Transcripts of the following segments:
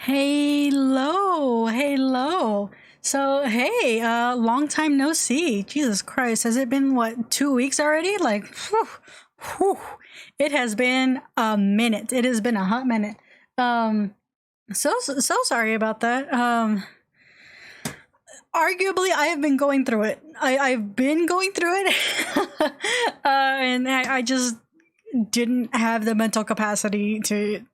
Hello, hello. So, hey, long time no see. Jesus Christ, has it been what, 2 weeks already? Like, whew, whew. It has been a minute. It has been a hot minute. So sorry about that. Arguably, I have been going through it. I've been going through it, and I just didn't have the mental capacity to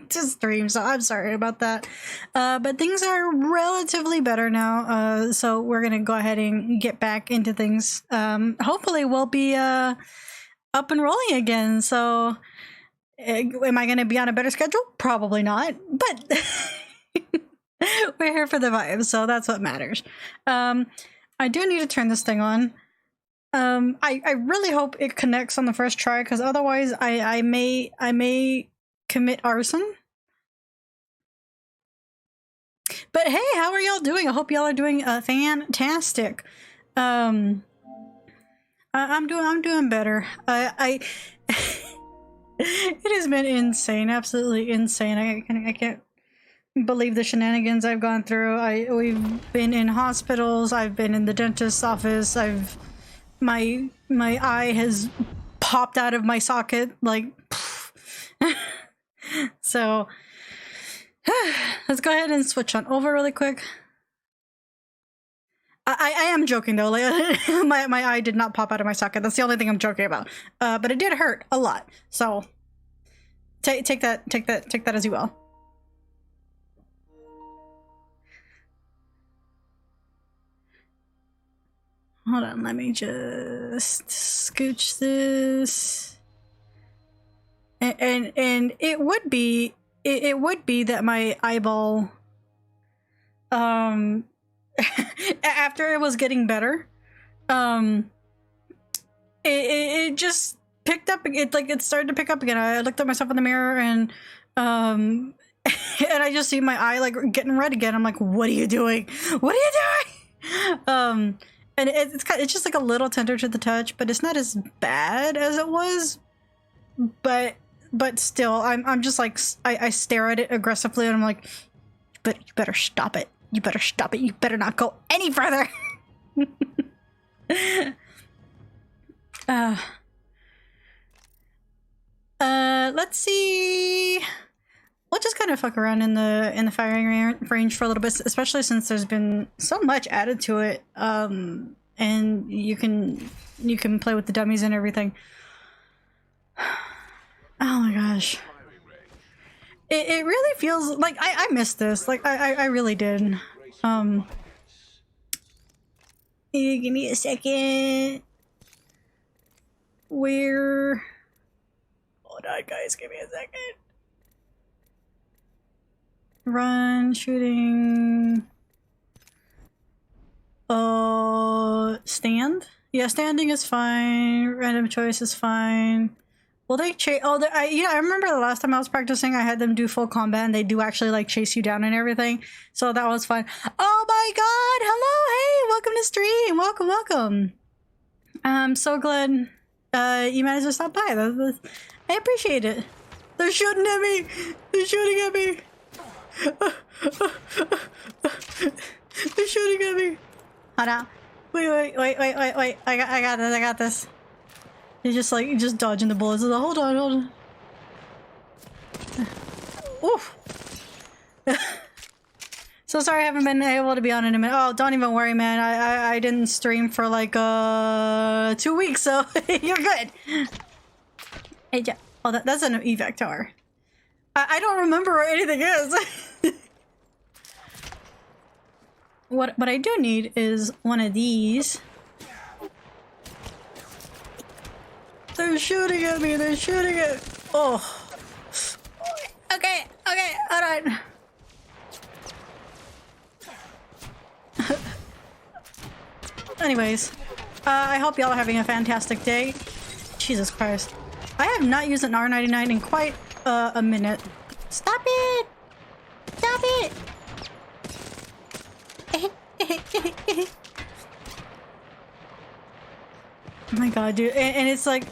to stream, so I'm sorry about that. But things are relatively better now, so we're gonna go ahead and get back into things. Hopefully we'll be up and rolling again. So am I gonna be on a better schedule? Probably not, but we're here for the vibes, so that's what matters. I do need to turn this thing on. I really hope it connects on the first try, because otherwise I may commit arson. But hey, how are y'all doing? I hope y'all are doing fantastic. I'm doing better. It has been insane, absolutely insane. I can't believe the shenanigans I've gone through. We've been in hospitals. I've been in the dentist's office. My eye has popped out of my socket, like. So let's go ahead and switch on over really quick. I am joking though, like my eye did not pop out of my socket. That's the only thing I'm joking about. But it did hurt a lot. So take that as you will. Hold on, let me just scooch this. And it would be that my eyeball after it was getting better, it just picked up. It started to pick up again. I looked at myself in the mirror and and I just see my eye like getting red again. I'm like, what are you doing? What are you doing? And it's just like a little tender to the touch, but it's not as bad as it was. But still, I'm just like, I stare at it aggressively and I'm like, you better stop it. You better stop it. You better not go any further. Let's see. We'll just kind of fuck around in the firing range for a little bit, especially since there's been so much added to it. And you can play with the dummies and everything. Oh my gosh. It really feels like I missed this. Like I really did. Give me a second. Hold on guys, give me a second. Run, shooting. Stand? Yeah, standing is fine. Random choice is fine. Well, they chase. Oh, I remember the last time I was practicing, I had them do full combat, and they do actually like chase you down and everything. So that was fun. Oh my god! Hello, hey, welcome to stream. Welcome. I'm so glad you managed to stop by. I appreciate it. They're shooting at me. They're shooting at me. They're shooting at me. Hold on. Wait. I got this. You're just dodging the bullets. Hold on. Oof. So sorry I haven't been able to be on in a minute. Oh, don't even worry, man. I didn't stream for like 2 weeks, so you're good. Hey, oh, that's an evac tower. I don't remember where anything is. What I do need is one of these. They're shooting at me. They're shooting at. Oh. Okay. All right. Anyways, I hope y'all are having a fantastic day. Jesus Christ, I have not used an R99 in quite a minute. Stop it! Stop it! Oh my god, dude, and it's like.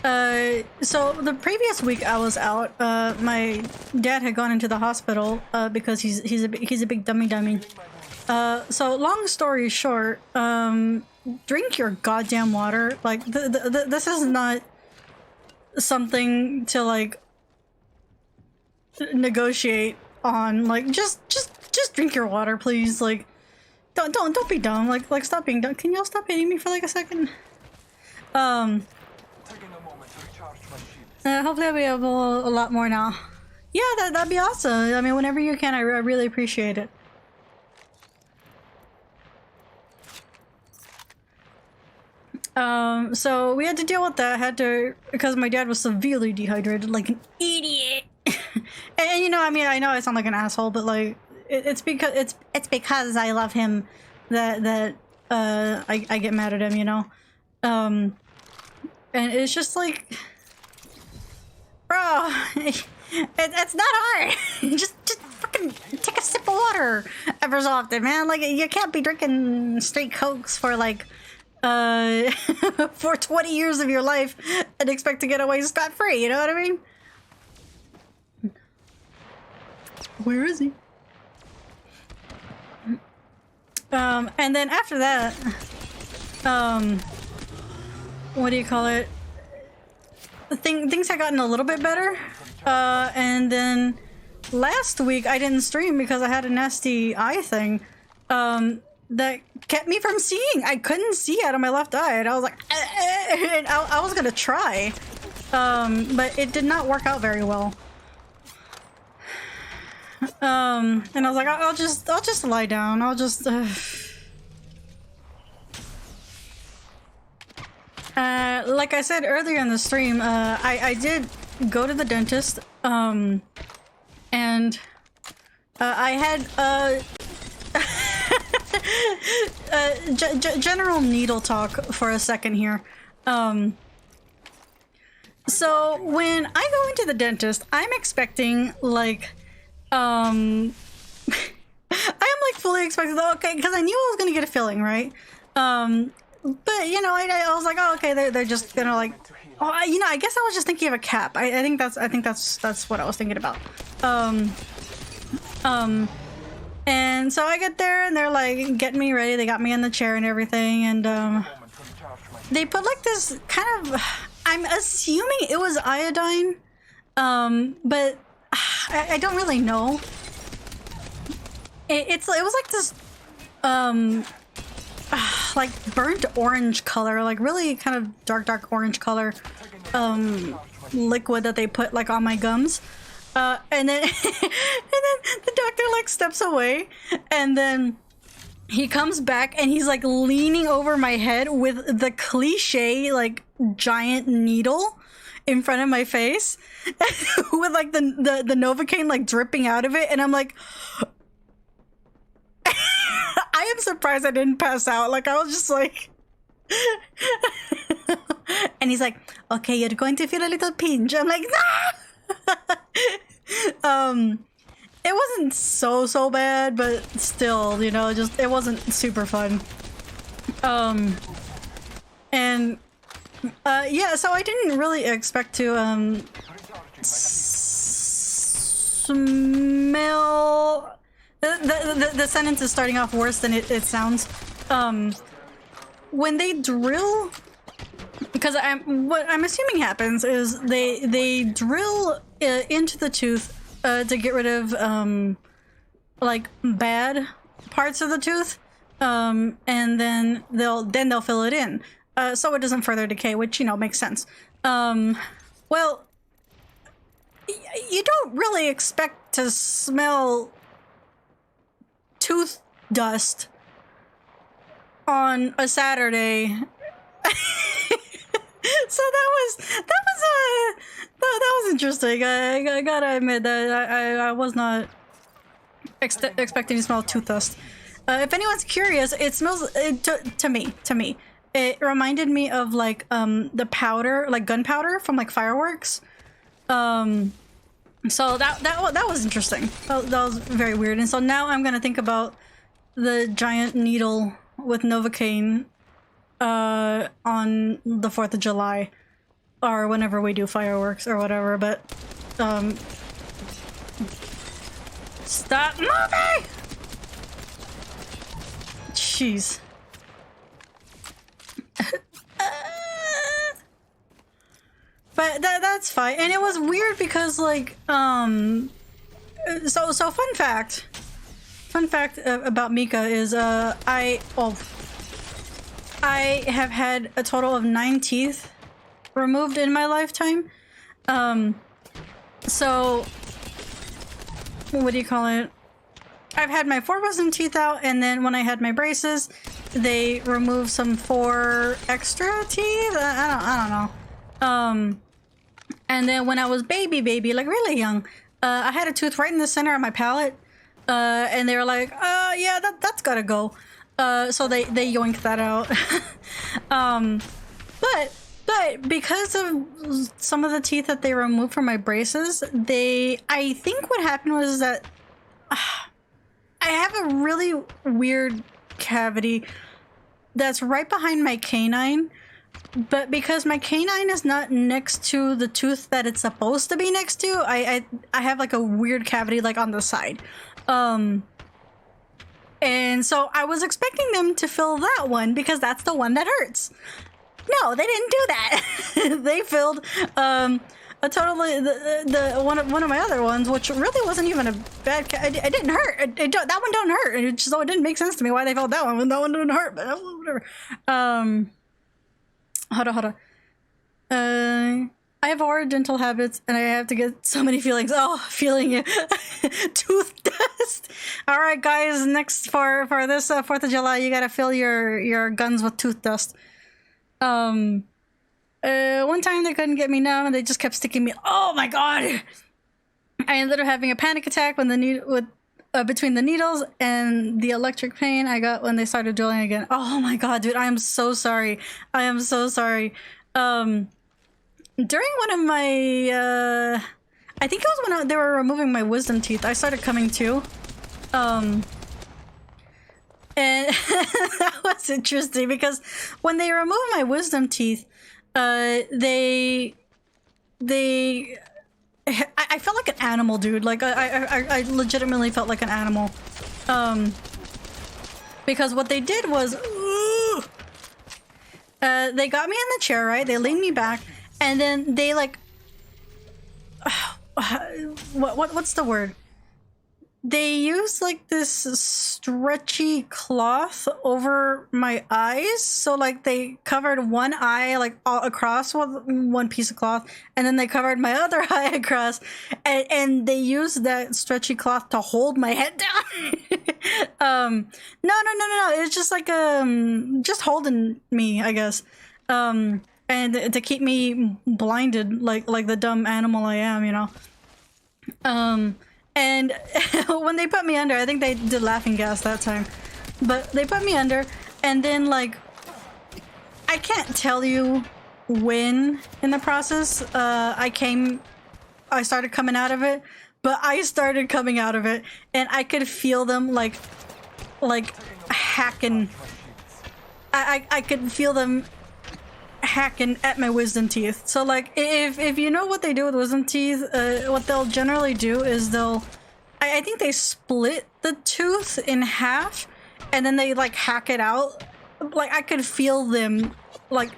So the previous week I was out, my dad had gone into the hospital, because he's a big dummy. So long story short, drink your goddamn water. Like, this is not something to, like, negotiate on. Like, just drink your water, please. Like, don't be dumb. Like, stop being dumb. Can y'all stop hitting me for, like, a second? Hopefully I'll be able a lot more now. Yeah, that'd be awesome. I mean, whenever you can, I really appreciate it. So we had to deal with that. Because my dad was severely dehydrated, like an idiot. and you know, I mean, I know I sound like an asshole, but like, it's because I love him that I get mad at him, you know. And it's just like, bro, it's not hard. just fucking take a sip of water every so often, man. Like, you can't be drinking straight Cokes for like for 20 years of your life and expect to get away scot-free, you know what I mean? Where is he? And then after that, what do you call it? Things had gotten a little bit better. And then last week I didn't stream because I had a nasty eye thing, that kept me from seeing. I couldn't see out of my left eye, and I was like, and I was gonna try, but it did not work out very well. And I was like, I'll just lie down. I'll just. Like I said earlier in the stream, I did go to the dentist, and I had general needle talk for a second here. So when I go into the dentist, I'm expecting like, I'm like fully expecting, okay, because I knew I was gonna get a filling, right? But you know, I was like, oh, okay, they're just gonna like, oh, you know, I guess I was just thinking of a cap. I think that's what I was thinking about. And so I get there and they're like getting me ready. They got me in the chair and everything, and they put like this kind of, I'm assuming it was iodine, but I don't really know. It was like this like burnt orange color, like really kind of dark orange color liquid that they put like on my gums. And then and then the doctor like steps away, and then he comes back and he's like leaning over my head with the cliche like giant needle in front of my face with like the Novocaine like dripping out of it, and I'm like, I am surprised I didn't pass out. Like, I was just like and he's like, okay, you're going to feel a little pinch. I'm like, no! It wasn't so bad, but still, you know, just, it wasn't super fun. And yeah, so I didn't really expect to smell. The sentence is starting off worse than it sounds. When they drill, because what I'm assuming happens is they drill into the tooth to get rid of like bad parts of the tooth, and then they'll fill it in so it doesn't further decay, which, you know, makes sense. Well, you don't really expect to smell tooth dust on a Saturday. So that was interesting. I gotta admit that I was not expecting to smell tooth dust. If anyone's curious, it smells to me. It reminded me of like the powder, like gunpowder from like fireworks. So that was interesting. That was very weird. And so now I'm gonna think about the giant needle with Novocaine on the 4th of July. or whenever we do fireworks or whatever, but stop moving! Jeez. But that's fine. And it was weird because like so fun fact about Mika is I have had a total of 9 teeth removed in my lifetime. So what do you call it? I've had my 4 wisdom teeth out, and then when I had my braces, they removed some 4 extra teeth. I don't know. And then when I was baby, like really young, I had a tooth right in the center of my palate, and they were like, yeah, that's gotta go. So they yoinked that out. But because of some of the teeth that they removed from my braces, I think what happened was that I have a really weird cavity that's right behind my canine, but because my canine is not next to the tooth that it's supposed to be next to, I have like a weird cavity like on the side. And so I was expecting them to fill that one because that's the one that hurts. No, they didn't do that. They filled a totally the one of my other ones, which really wasn't even a bad. It didn't hurt. That one don't hurt. So it didn't make sense to me why they filled that one when that one didn't hurt. But whatever. Hold on. I have horrid dental habits, and I have to get so many feelings. Oh, feeling it. Tooth dust. All right, guys. Next for this 4th of July, you gotta fill your guns with tooth dust. One time they couldn't get me numb, and they just kept sticking me. Oh my god! I ended up having a panic attack when between the needles and the electric pain I got when they started drilling again. Oh my god, dude! I am so sorry. I am so sorry. During one of my, I think it was when they were removing my wisdom teeth, I started coming to. And that was interesting because when they removed my wisdom teeth, I felt like an animal, dude. Like I legitimately felt like an animal. Because what they did was, they got me in the chair, right? They leaned me back, and then they like, what's the word? They used like this stretchy cloth over my eyes, so like they covered one eye like all across with one piece of cloth, and then they covered my other eye across, and they used that stretchy cloth to hold my head down. No, it's just like just holding me, I guess, and to keep me blinded like the dumb animal I am, you know. And when they put me under, I think they did laughing gas that time, but they put me under, and then like, I can't tell you when in the process I started coming out of it, but I started coming out of it, and I could feel them like hacking. I could feel them hacking at my wisdom teeth. So like, if you know what they do with wisdom teeth, what they'll generally do is I think they split the tooth in half, and then they like hack it out. Like I could feel them like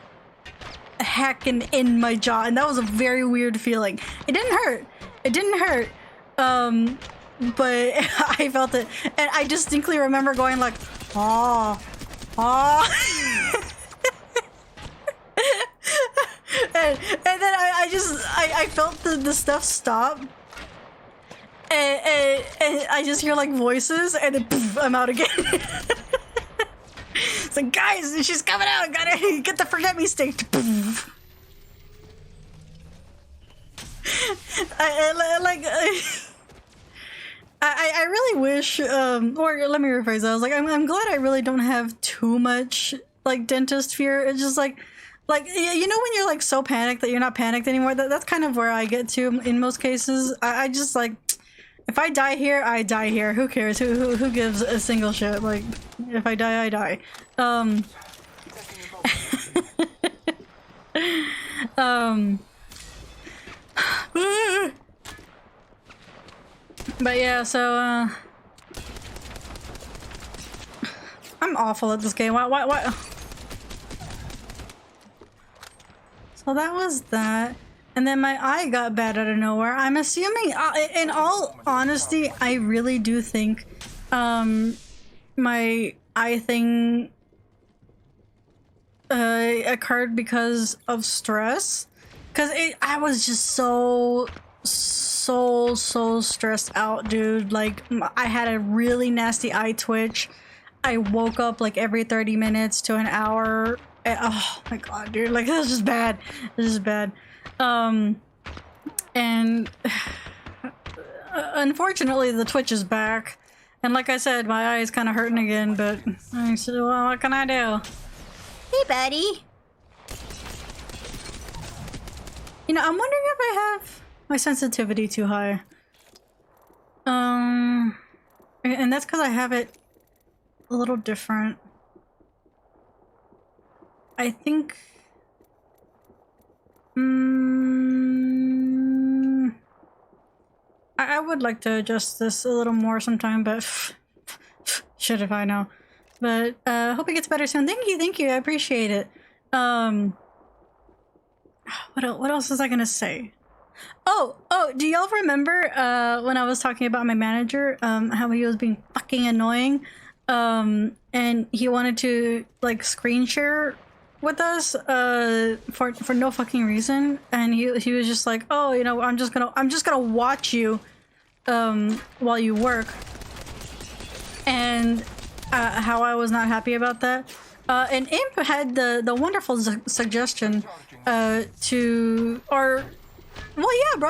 hacking in my jaw, and that was a very weird feeling. It didn't hurt, but I felt it, and I distinctly remember going like, oh. And then I felt the stuff stop, and I just hear like voices, and then poof, I'm out again. It's like, guys, she's coming out, gotta get the forget me stick. I really wish, or let me rephrase that. I was like, I'm glad I really don't have too much like dentist fear. It's just like you know when you're like so panicked that you're not panicked anymore. That's kind of where I get to in most cases. I just like, if I die here, I die here. Who cares? Who gives a single shit? Like, if I die, I die. um, but yeah, so I'm awful at this game. Why? So that was that. And then my eye got bad out of nowhere. I'm assuming, in all honesty, I really do think my eye thing occurred because of stress. Because I was just so stressed out, dude. Like, I had a really nasty eye twitch. I woke up like every 30 minutes to an hour. And, oh my god, dude. Like, this is bad. This is bad. And unfortunately the twitch is back, and like I said, my eye is kind of hurting again, but I said, well, what can I do? Hey buddy. You know, I'm wondering if I have my sensitivity too high. And that's because I have it a little different. I think I would like to adjust this a little more sometime, but shit if I know. But hope it gets better soon. Thank you, I appreciate it. What else was I gonna say? Oh, do y'all remember when I was talking about my manager, how he was being fucking annoying, and he wanted to like screen share with us for no fucking reason, and he was just like, oh, you know, I'm just gonna watch you while you work, and how I was not happy about that. And Imp had the wonderful suggestion brought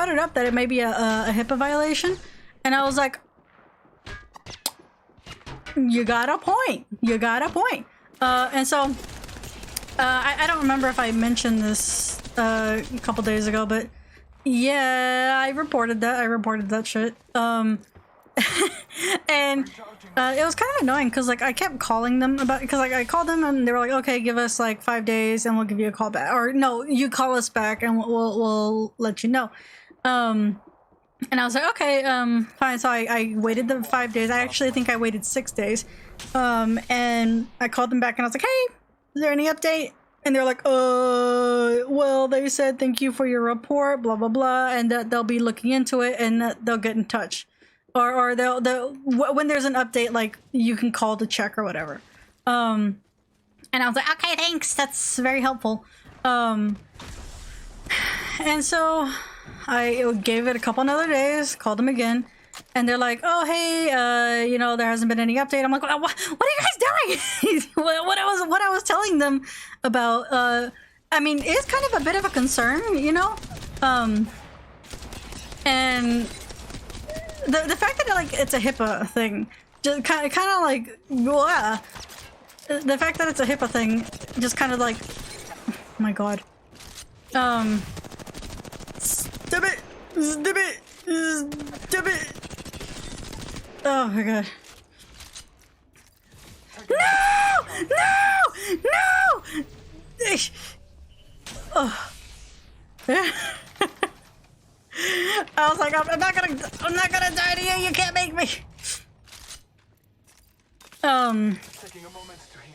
it up that it may be a HIPAA violation, and I was like, you got a point. And so I don't remember if I mentioned this a couple days ago, but yeah, I reported that shit. And it was kind of annoying because like I kept calling them because like I called them and they were like, okay, give us like 5 days and we'll give you a call back, or no, you call us back and we'll let you know. And I was like, okay, fine. So I waited the 5 days. I actually think I waited 6 days. And I called them back and I was like, hey, is there any update? And they're like, well, they said thank you for your report, blah blah blah, and that they'll be looking into it and that they'll get in touch, or they'll when there's an update, like you can call to check or whatever. And I was like, okay, thanks, that's very helpful. And so I gave it a couple another days, called them again, and they're like, oh, hey, you know, there hasn't been any update. I'm like, what are you guys doing? what I was telling them about, I mean, it's kind of a bit of a concern, you know? And the fact that like it's a HIPAA thing, just kind of like, blah. The fact that it's a HIPAA thing, just kind of like, oh my god. Stop it! Oh my god. No! Oh. I was like, I'm not gonna die to you. You can't make me.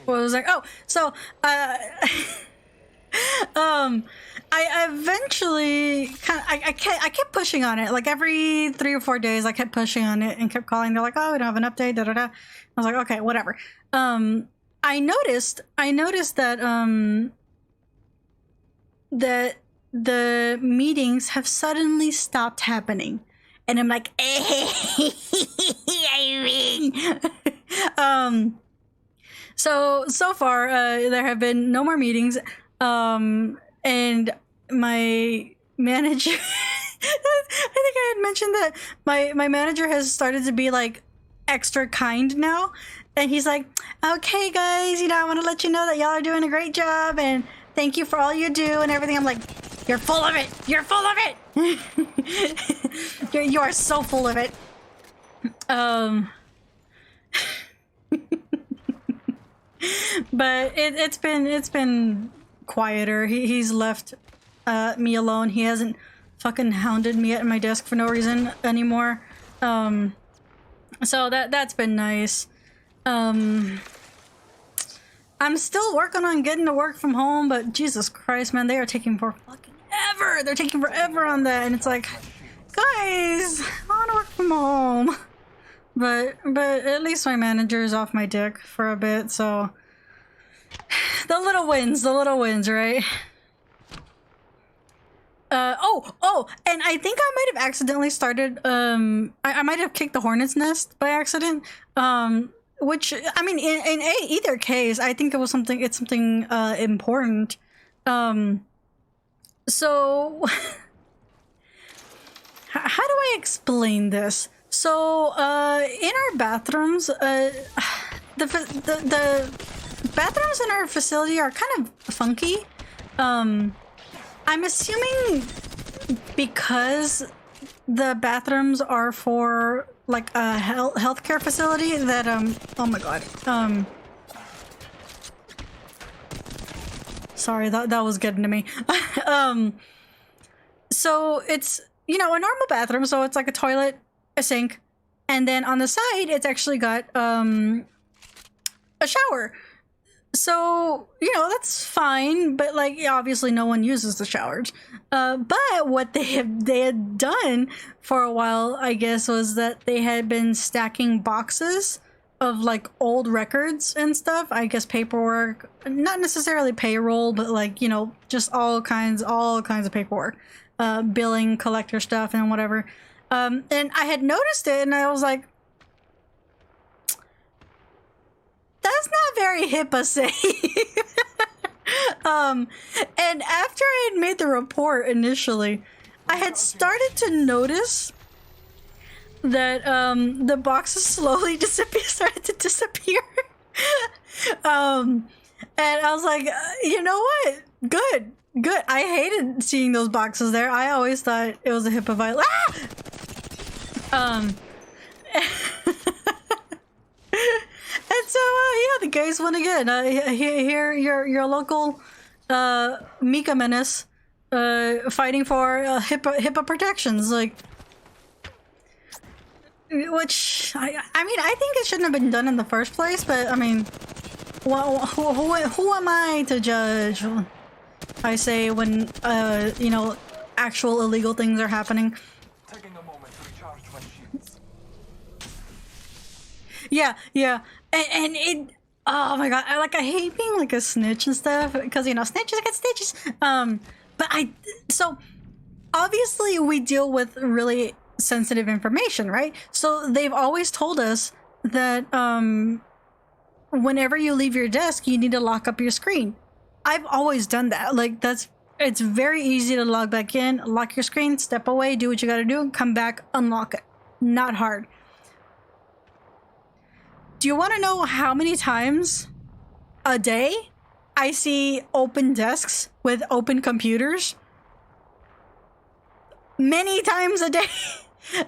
What was like? Oh, so I eventually I kept pushing on it. Like every 3 or 4 days, I kept pushing on it and kept calling. They're like, oh, we don't have an update. Da da da. I was like, okay, whatever. I noticed that that the meetings have suddenly stopped happening, and I'm like, I mean, so far there have been no more meetings. And my manager, I think I had mentioned that my manager has started to be like extra kind now, and he's like, okay guys, you know, I want to let you know that y'all are doing a great job and thank you for all you do and everything. I'm like, you're full of it, you are so full of it. But it's been quieter. He's left me alone. He hasn't fucking hounded me at my desk for no reason anymore. So that's been nice. I'm still working on getting to work from home, but Jesus Christ, man, they are taking for fucking ever. They're taking forever on that, and it's like, guys, I want to work from home. But at least my manager is off my dick for a bit, so the little wins, right? And I think I might have accidentally started, I might have kicked the hornet's nest by accident, which, I mean, in either case, I think it's something important. So, how do I explain this? So, in our bathrooms, the bathrooms in our facility are kind of funky. I'm assuming because the bathrooms are for like a healthcare facility that oh my god, sorry, that was getting to me. So it's, you know, a normal bathroom, so it's like a toilet, a sink, and then on the side it's actually got a shower. So, you know, that's fine, but like, obviously no one uses the showers. But what they had done for a while, I guess, was that they had been stacking boxes of like old records and stuff. I guess paperwork, not necessarily payroll, but like, you know, just all kinds of paperwork, billing, collector stuff, and whatever. And I had noticed it, and I was like, that's not very HIPAA safe. And after I had made the report initially, I had started to notice that the boxes slowly started to disappear. And I was like, you know what? Good. I hated seeing those boxes there. I always thought it was a HIPAA violation. And so, yeah, the guys won again. Here, your local Mika Menace fighting for HIPAA protections, like, which I mean, I think it shouldn't have been done in the first place. But I mean, who am I to judge? I say when you know, actual illegal things are happening. Taking a moment to recharge my shields. Yeah. And it, oh my god, I hate being like a snitch and stuff, because, you know, snitches get stitches. But so obviously we deal with really sensitive information, right? So they've always told us that whenever you leave your desk, you need to lock up your screen. I've always done that. Like, it's very easy to log back in, lock your screen, step away, do what you gotta do, come back, unlock it. Not hard. Do you want to know how many times a day I see open desks with open computers? Many times a day.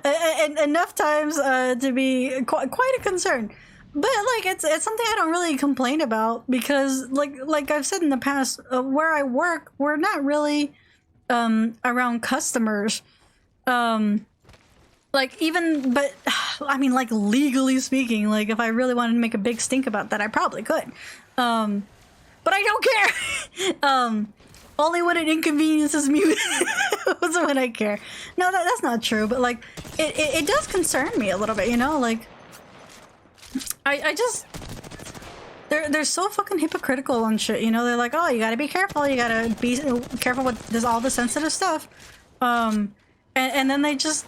And enough times to be quite a concern. But like, it's something I don't really complain about, because like I've said in the past, where I work, we're not really around customers. Like, even, but I mean, like, legally speaking, like, if I really wanted to make a big stink about that, I probably could. But I don't care. Only when it inconveniences me was when I care. No, that's not true, but like, it does concern me a little bit, you know? Like, I just, they're so fucking hypocritical on shit, you know? They're like, oh, you gotta be careful, you gotta be careful with all the sensitive stuff. And then they just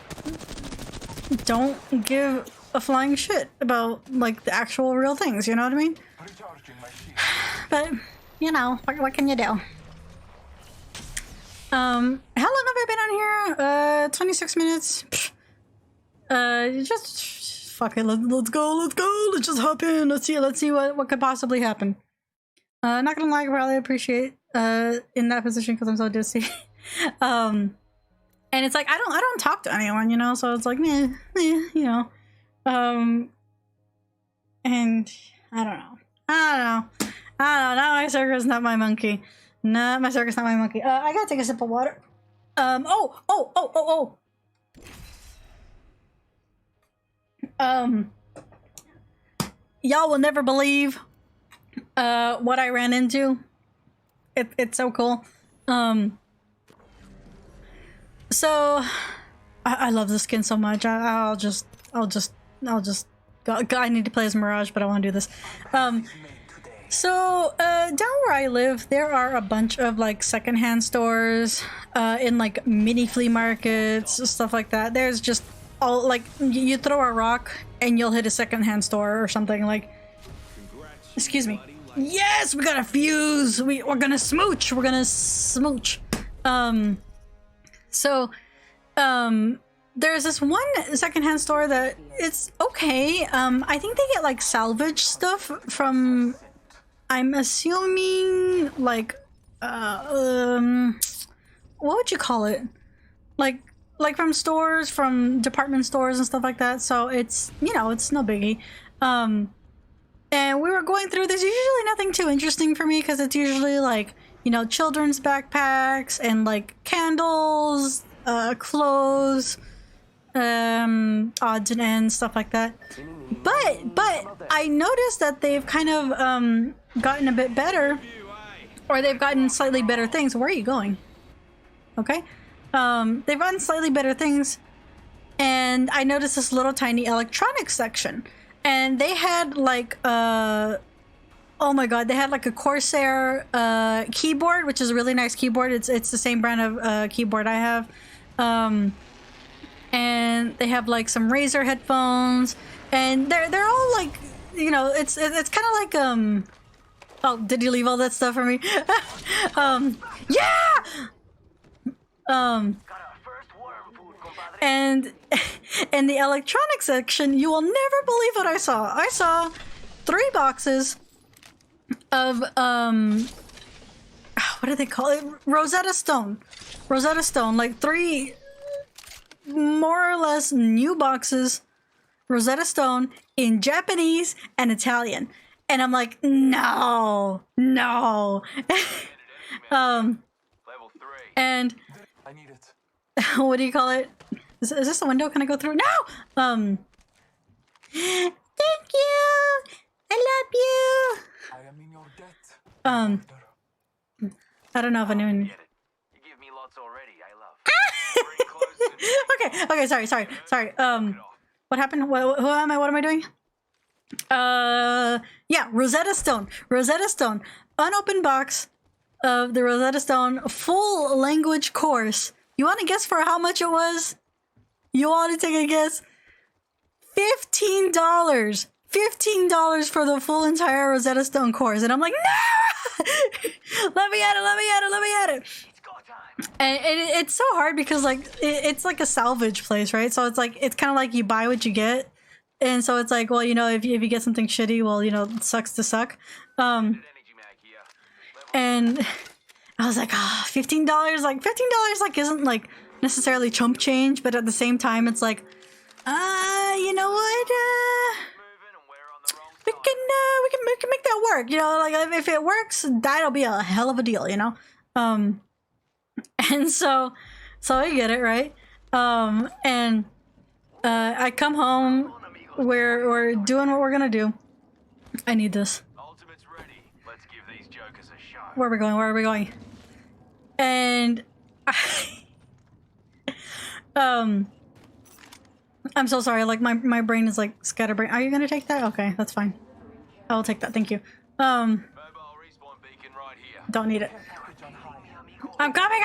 don't give a flying shit about, like, the actual real things, you know what I mean? But, you know, what can you do? How long have I been on here? 26 minutes. Just fuck it, let's go, let's just hop in, let's see what could possibly happen. Not gonna lie, I probably appreciate in that position because I'm so dizzy. And it's like, I don't talk to anyone, you know, so it's like, meh, you know. And I don't know. Not my circus, not my monkey. Nah, my circus, not my monkey. I gotta take a sip of water. Oh. Y'all will never believe what I ran into. It's so cool. So I love this skin so much. I'll just go. I need to play as Mirage, but I want to do this. So down where I live, there are a bunch of like secondhand stores, in like mini flea markets, stuff like that. There's just all like you throw a rock and you'll hit a secondhand store or something. Like, excuse me. Yes, we got a fuse. We're gonna smooch. We're gonna smooch. There's this one secondhand store that it's okay. I think they get like salvage stuff from, I'm assuming like, what would you call it? Like from stores, from department stores and stuff like that. So it's, you know, it's no biggie. And we were going through, there's usually nothing too interesting for me because it's usually like, you know, children's backpacks and like candles, clothes, odds and ends, stuff like that. But I noticed that they've kind of gotten a bit better, or they've gotten slightly better things. Where are you going? Okay. They've gotten slightly better things, and I noticed this little tiny electronics section, and they had like oh my god, they had like a Corsair keyboard, which is a really nice keyboard. It's the same brand of keyboard I have. And they have like some Razer headphones, and they're all like, you know, it's kind of like oh, did you leave all that stuff for me? Yeah. And in the electronics section, you will never believe what I saw. I saw 3 boxes of what do they call it? Rosetta Stone, like 3 more or less new boxes, Rosetta Stone in Japanese and Italian. And I'm like, no. And I need it. what do you call it? Is this a window? Can I go through? No! Thank you! I love you! I am in your debt. I don't know if I knew. You give me lots already, I love. Bring close to me. Okay, sorry. What happened? What am I doing? Yeah, Rosetta Stone. Unopened box of the Rosetta Stone full language course. You want to guess for how much it was? You want to take a guess? $15. $15 for the full entire Rosetta Stone course. And I'm like, no! Let me at it. And it's so hard because like it's like a salvage place, right? So it's kind of like you buy what you get. And so it's like, well, you know, if you get something shitty, well, you know, it sucks to suck. And I was like, $15, like $15 like isn't like necessarily chump change, but at the same time it's like, you know what? We can make that work, you know, like if it works, that'll be a hell of a deal, you know? And so I get it, right? And I come home, we're doing what we're gonna do. I need this. Ultimate's ready. Let's give these jokers a show. Where are we going? And I'm so sorry, like my brain is like scatterbrain. Are you gonna take that? Okay, that's fine. I will take that, thank you. Mobile respawn beacon right here. Don't need it. I'm coming!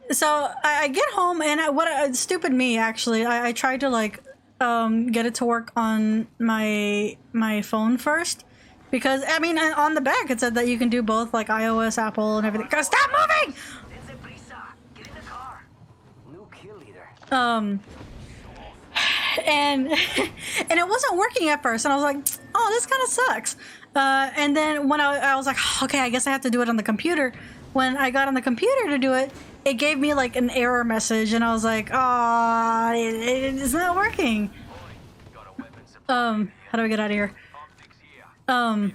So I get home and stupid me actually. I tried to like get it to work on my phone first, because I mean on the back it said that you can do both, like iOS, Apple, and everything. God, stop moving! And it wasn't working at first, and I was like, oh, this kind of sucks. And then when I was like, okay, I guess I have to do it on the computer. When I got on the computer to do it, it gave me like an error message, and I was like, oh, it's not working. How do I get out of here? But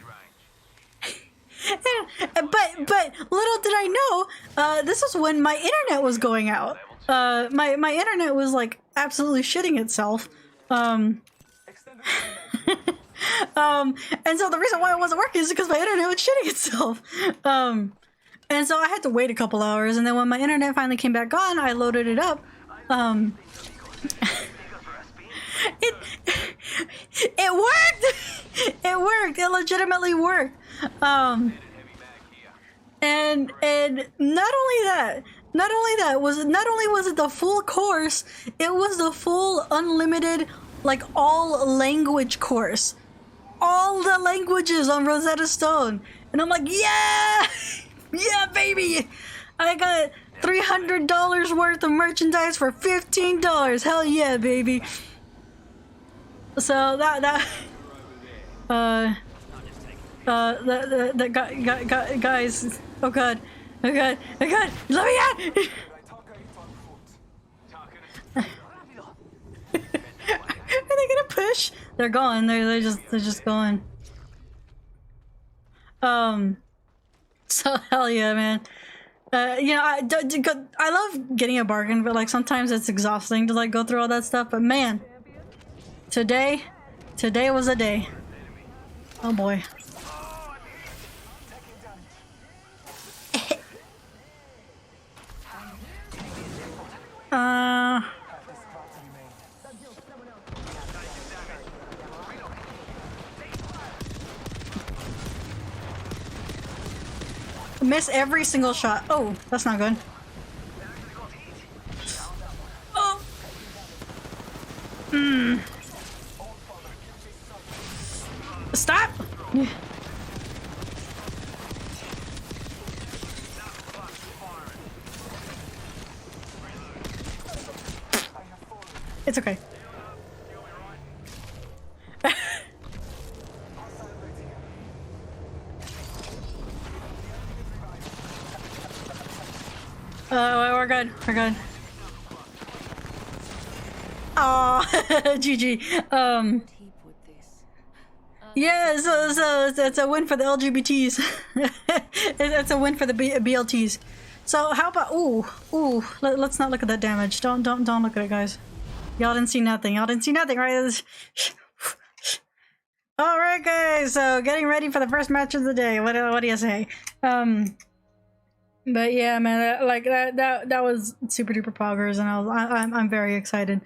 little did I know, this was when my internet was going out. My internet was like absolutely shitting itself. Extended range. And so the reason why it wasn't working is because my internet was shitting itself. And so I had to wait a couple hours, and then when my internet finally came back on, I loaded it up. It worked! It worked! It legitimately worked. And not only was it the full course, it was the full unlimited, like, all language course. All the languages on Rosetta Stone. And I'm like, yeah! Yeah, baby! I got $300 worth of merchandise for $15. Hell yeah, baby. So guys, oh god, let me out! Are they gonna push? They're going. They're just going. So hell yeah, man. You know, I love getting a bargain, but like sometimes it's exhausting to like go through all that stuff. But man, today was a day. Oh boy. Miss every single shot. Oh, that's not good. Oh. Stop. It's okay. We're good. We're good. Oh, GG. Yeah, so it's a win for the LGBTs. It's a win for the BLTs. So how about let's not look at that damage. Don't look at it, guys. Y'all didn't see nothing. Y'all didn't see nothing, right? All right, guys. So getting ready for the first match of the day. What do you say? But yeah, man, that was super duper poggers, and I'm very excited.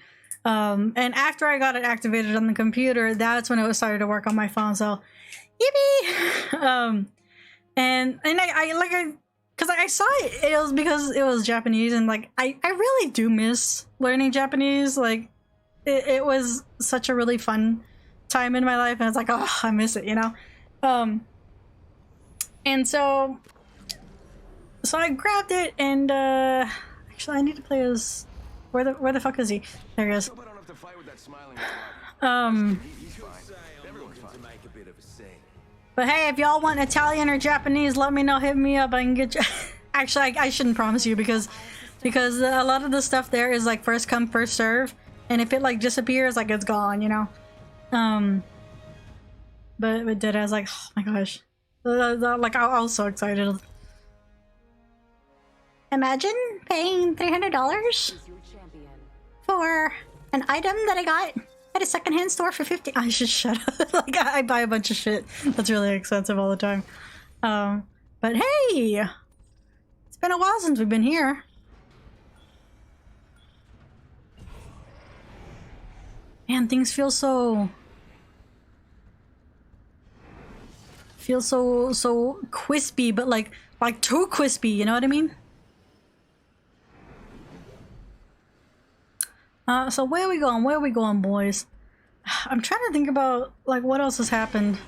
And after I got it activated on the computer, that's when it was started to work on my phone. So, yippee! And because I saw it was because it was Japanese, and like I really do miss learning Japanese. Like it was such a really fun time in my life, and it's like, oh, I miss it, you know. And so I grabbed it, and actually I need to play as where the fuck is he? There he is. But hey, if y'all want Italian or Japanese, let me know. Hit me up. I can get you. Actually, I shouldn't promise you because a lot of the stuff there is like first come first serve, and if it like disappears, like it's gone, you know. But did I was like, oh my gosh, like I was so excited. Imagine paying $300 for an item that I got at a secondhand store for $50. I should shut up. Like I buy a bunch of shit that's really expensive all the time. But hey, it's been a while since we've been here. Man, things feel so crispy, but like too crispy. You know what I mean? So where are we going? Where are we going, boys? I'm trying to think about like what else has happened.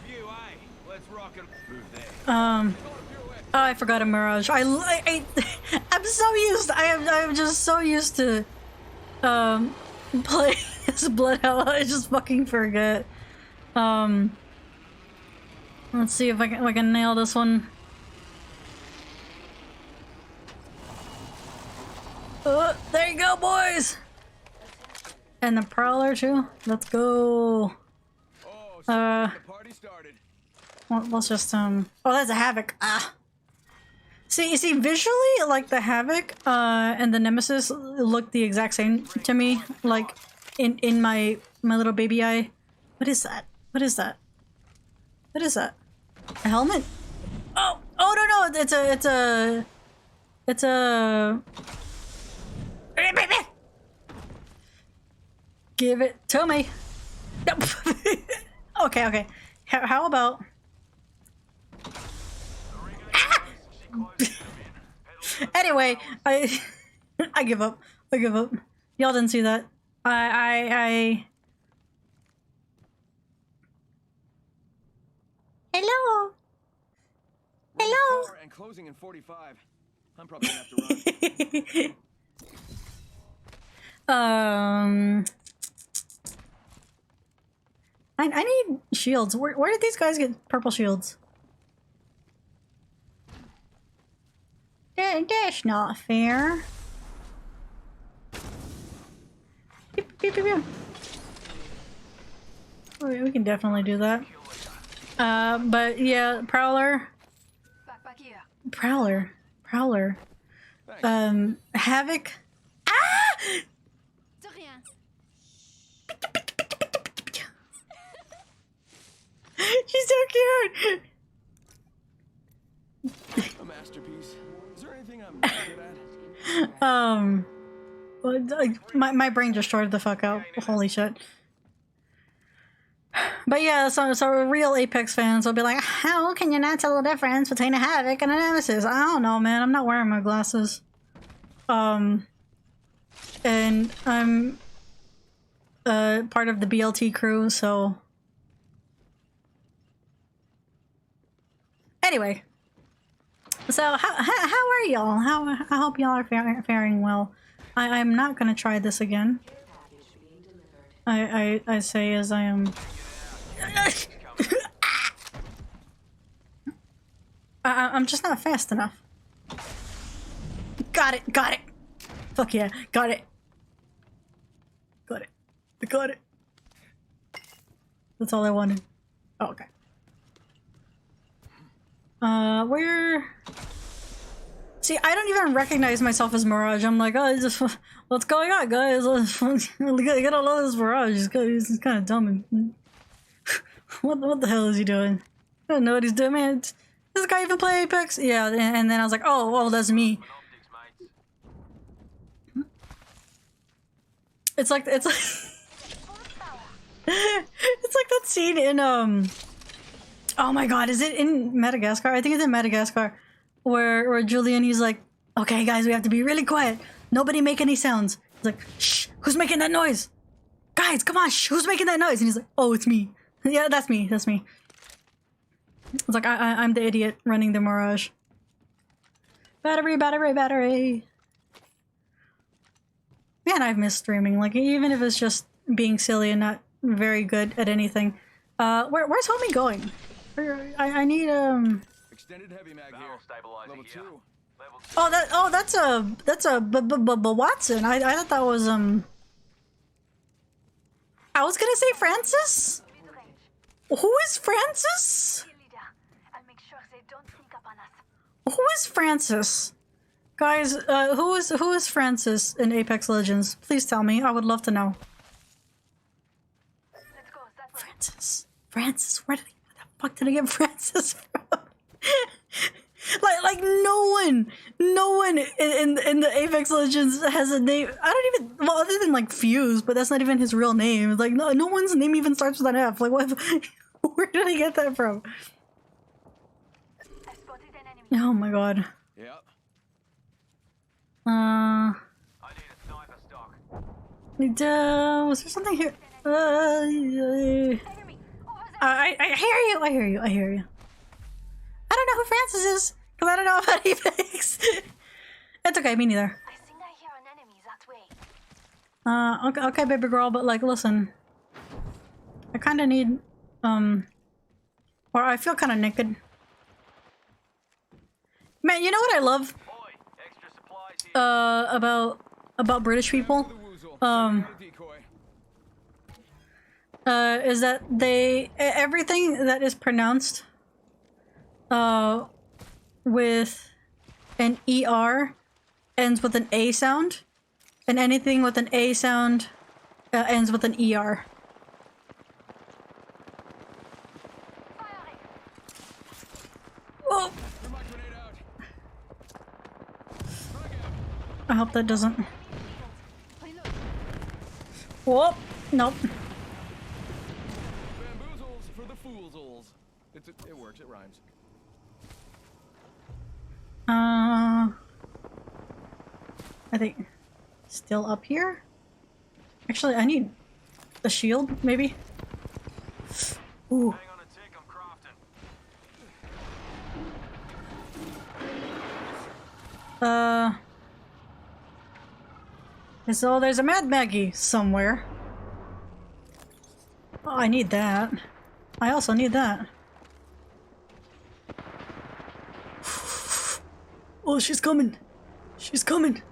Oh, I forgot a Mirage. I'm so used. I'm just so used to playing as Bloodhound. I just fucking forget. Let's see if I can nail this one. There you go, boys. And the Prowler too. Let's go. Well, let's just oh, that's a Havoc. Ah. See, visually, like the Havoc and the Nemesis look the exact same to me. Like in my little baby eye. What is that? What is that? What is that? A helmet? Oh no! It's a. Give it to me. Nope. Okay. How about? Anyway, I give up. Y'all didn't see that. I. Hello. And closing in 45. I'm probably gonna have to run. I need shields. Where did these guys get purple shields? That's not fair. Beep. We can definitely do that. But yeah, Prowler. Prowler. Havoc. Ah! She's so cute. A masterpiece. Is there anything I'm good at? My brain just shorted the fuck out. Holy shit. But yeah, so real Apex fans will be like, how can you not tell the difference between a Havoc and a Nemesis? I don't know, man. I'm not wearing my glasses. And I'm part of the BLT crew, so anyway. So how are y'all? I hope y'all are faring well. I'm not gonna try this again. I say as I am. I'm just not fast enough. Got it. Fuck yeah, got it. That's all I wanted. Oh, okay. Where? See, I don't even recognize myself as Mirage. I'm like, oh, just, what's going on, guys? You gotta love this Mirage. He's kind of dumb. What the hell is he doing? I don't know what he's doing, man. Does this guy even play Apex? Yeah, and then I was like, oh, that's me. It's like it's like that scene in oh my god, is it in Madagascar? I think it's in Madagascar, where Julian, he's like, okay guys, we have to be really quiet. Nobody make any sounds. He's like, shh, who's making that noise? Guys, come on, shh, who's making that noise? And he's like, oh, it's me. Yeah, that's me. It's like I'm the idiot running the Mirage. Battery. Man, I've missed streaming. Like, even if it's just being silly and not very good at anything. Where's homie going? I need Extended heavy mag here. Level 2. that's a Watson. I thought that was I was gonna say Francis. Who is Francis? Who is Francis? Guys, who is Francis in Apex Legends? Please tell me. I would love to know. Francis, where the fuck did I get Francis from? like no one in the Apex Legends has a name. I don't even, well, other than like Fuse, but that's not even his real name. Like no one's name even starts with an F. Like what? Where did I get that from? Oh my god. Yep. I need a sniper stock. Was there something here? I hear you. I don't know who Francis is, because I don't know about Apex. It's okay, me neither. I think I hear an enemy that way. Okay, baby girl, but like, listen. I kinda need, or I feel kinda naked. Man, you know what I love? About British people? Is that everything that is pronounced with an ER ends with an A sound, and anything with an A sound ends with an ER. Oh! I hope that doesn't. Whoop! Nope. Bamboozles for the foolsals. It works, it rhymes. I think still up here? Actually, I need a shield, maybe? Ooh. Hang on a tick, I'm crafting. So there's a Mad Maggie somewhere. Oh, I need that. I also need that. Oh, she's coming. She's coming.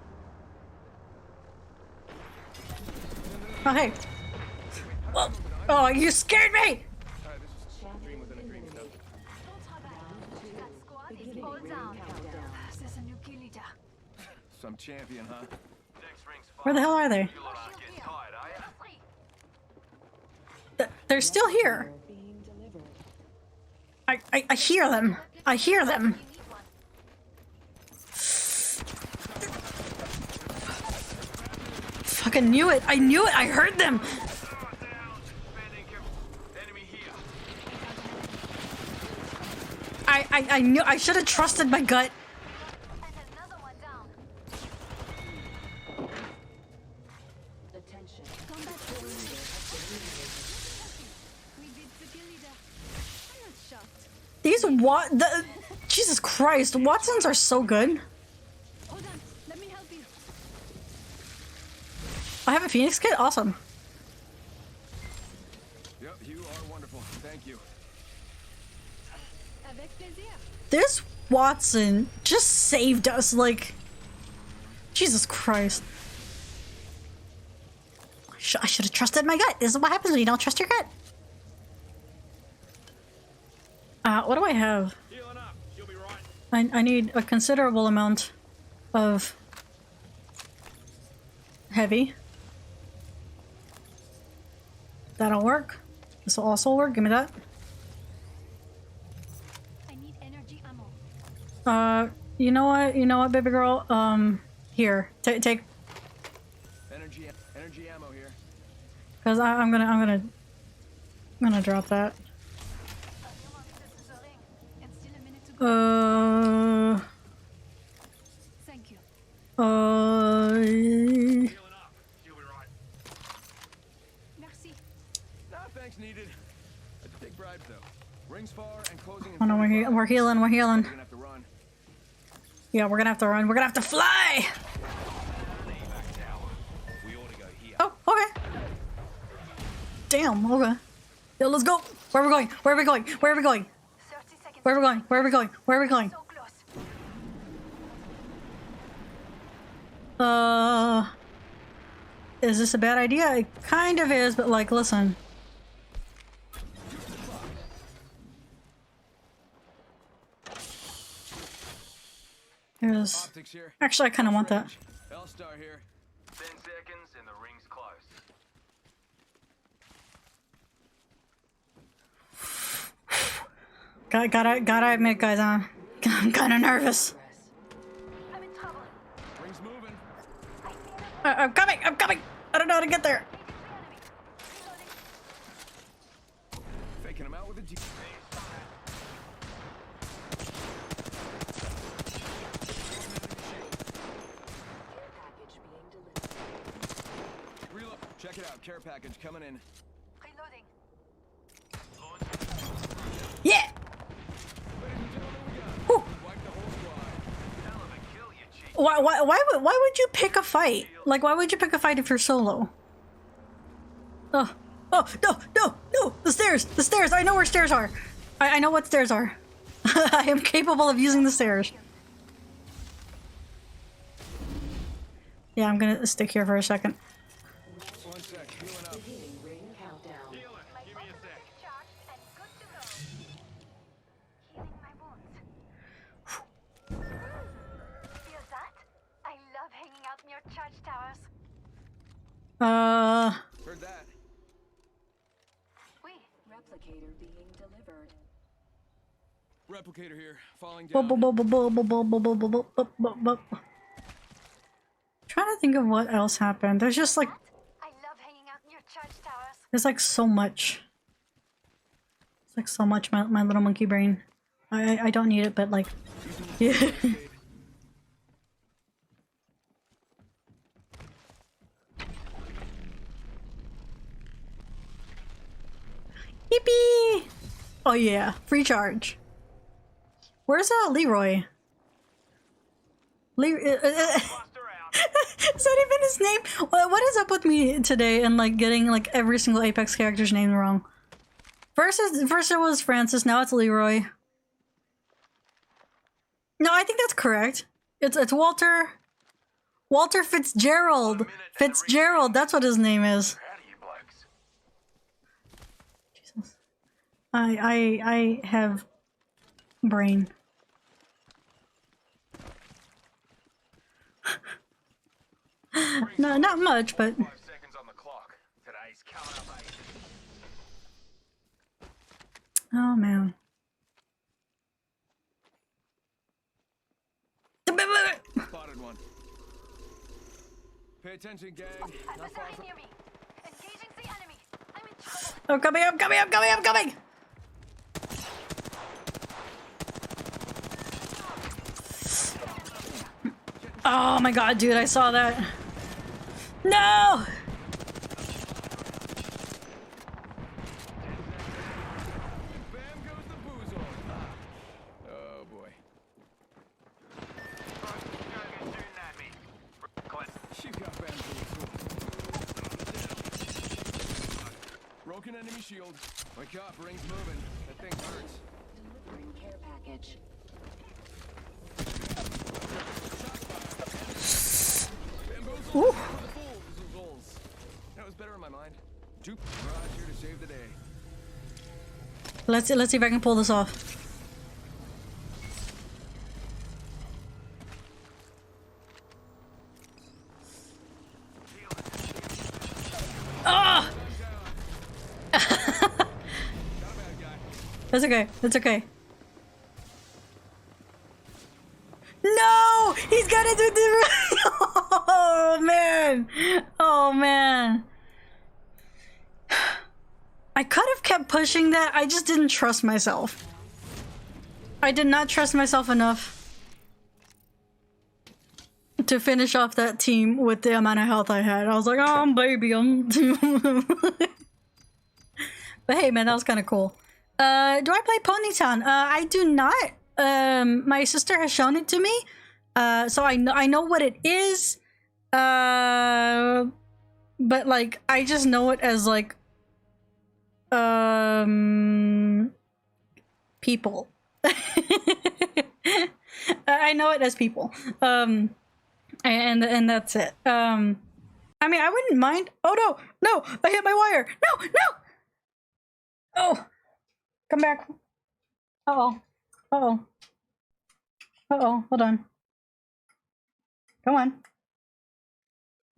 Oh, hey. Whoa. Oh, you scared me! This is a dream within a dream stuff. That squad is all down. There's a new kill leader. Some champion, huh? Next ring's fine. Where the hell are they? You lot aren't getting tired, are ya? They're still here. I hear them. I hear them. You need one. Fucking knew it. I knew it. I heard them. Down. Defending enemy here. I knew. I should have trusted my gut. And another one down. Attention. We did the kill leader. I'm not shocked. These Jesus Christ, Watsons are so good. Hold on. Let me help you. I have a Phoenix kit. Awesome. Yep, you are wonderful. Thank you. Avec plaisir. This Watson just saved us. Like, Jesus Christ. I should have trusted my gut. This is what happens when you don't trust your gut. What do I have? Healing up. You'll be right. I need a considerable amount of heavy. That'll work. This will also work. Give me that. I need energy ammo. You know what? You know what, baby girl? Here. Take. Energy ammo here. Cause I'm gonna drop that. You're on the ring. And still a minute to go. Thank you. Healing up. You'll be right. Merci. Nah, thanks needed. I take bribes though. Rings far and closing in Oh no, we're 45. we're healing. We're healing. We're gonna have to run. Yeah, we're gonna have to run. We're gonna have to fly. We ought to go here. Oh, okay. Damn. Okay. Yo, let's go. Where are we going? Where are we going? Where are we going? 30 seconds. Where are we going? Where are we going? Where are we going? So close. Is this a bad idea? It kind of is, but like, listen. There's... Optics here. Actually, I kind of want that. L-Star here. 10 seconds and the ring's close. Gotta admit, guys, I'm kind of nervous. I'm in trouble. Rings moving. I'm coming! I'm coming! I don't know how to get there. Faking him out with a G. Package being delivered. Reload. Check it out. Care package coming in. Reloading. Yeah! Ladies and gentlemen, we got Whew. wipe the whole squad. Hell of a kill, you cheat. Why would you pick a fight? Like, why would you pick a fight if you're solo? Oh, no! The stairs! I know where stairs are. I know what stairs are. I am capable of using the stairs. Yeah, I'm gonna stick here for a second. 1 sec. Healing up. Beginning ring countdown. Healing. Give me a sec. Charged and good to go. Healing my wounds. Heard that. Wait. Replicator being delivered. Replicator here, falling bu- down. bu- bu- bu- bu- bu- bu- bu- bu- bu- bu- bu- bu- Trying to think of what else happened. There's just like I love hanging out near church towers. there's like so much. It's like so much, my little monkey brain. I don't need it, but like yeah. Yippee! Oh yeah, free charge. Where's Leroy? Is that even his name? What is up with me today and like getting like every single Apex character's name wrong? First it was Francis, now it's Leroy. No, I think that's correct. It's Walter. Walter Fitzgerald. Fitzgerald, that's what his name is. Proud of you blokes. Jesus. I have brain. No, not much, but 5 seconds on the clock. Today's coming up 8. oh man. Spotted one. Pay attention, gang. Not far Adversary from. near me. Engaging the enemy. I'm in trouble. Oh, coming up, coming up, coming up, coming! Oh my god, dude, I saw that. No! Bam goes the boozle. Oh boy. Shooting at me. Clint. She got bamboozled. Broken enemy shield. Wake up, rings moving. That thing hurts. Delivering care package. Bamboozled. Fools. That was better in my mind. Two garage here to save the day. Let's see if I can pull this off. Ah! That's okay. That's okay. No! He's got it with the. Oh man! Oh man! I could have kept pushing that. I just didn't trust myself. I did not trust myself enough to finish off that team with the amount of health I had. I was like, oh baby, I'm. But hey, man, that was kind of cool. Do I play Ponytown? I do not. My sister has shown it to me, so I know what it is. But like, I just know it as like, people. I know it as people. And that's it. I mean, I wouldn't mind. Oh no, no! I hit my wire. No, no! Oh, come back. Uh-oh. Uh-oh. Uh-oh, hold on. Come on.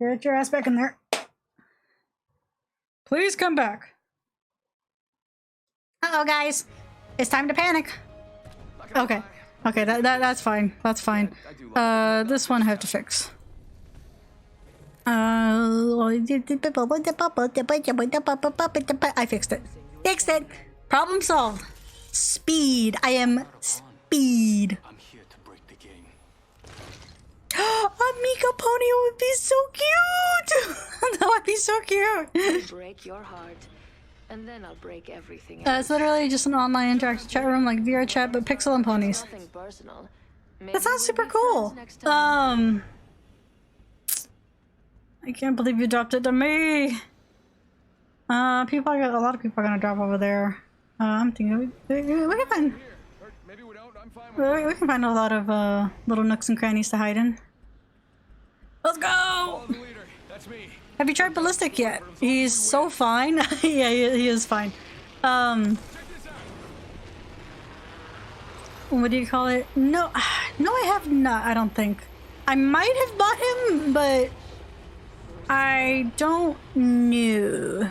Get your ass back in there. Please come back. Uh-oh, guys. It's time to panic. Okay. Okay, that's fine. That's fine. This one I have to fix. I fixed it. Fixed it. Problem solved. Speed. I am speed. I'm here to break the game. A Mika Pony would be so cute. That would be so cute. Break your heart, and then I'll break everything It's literally just an online interactive chat room like VR chat, but pixel and ponies. Nothing personal. That sounds super cool. I can't believe you dropped it to me. A lot of people are gonna drop over there. I'm thinking we can find Here. Or maybe we don't. I'm fine with we can find a lot of little nooks and crannies to hide in. Let's go! Follow the leader. That's me. Have you tried Ballistic yet? He's so fine. Yeah, he is fine. Check this out. What do you call it? No, no, I have not. I don't think. I might have bought him, but I don't know.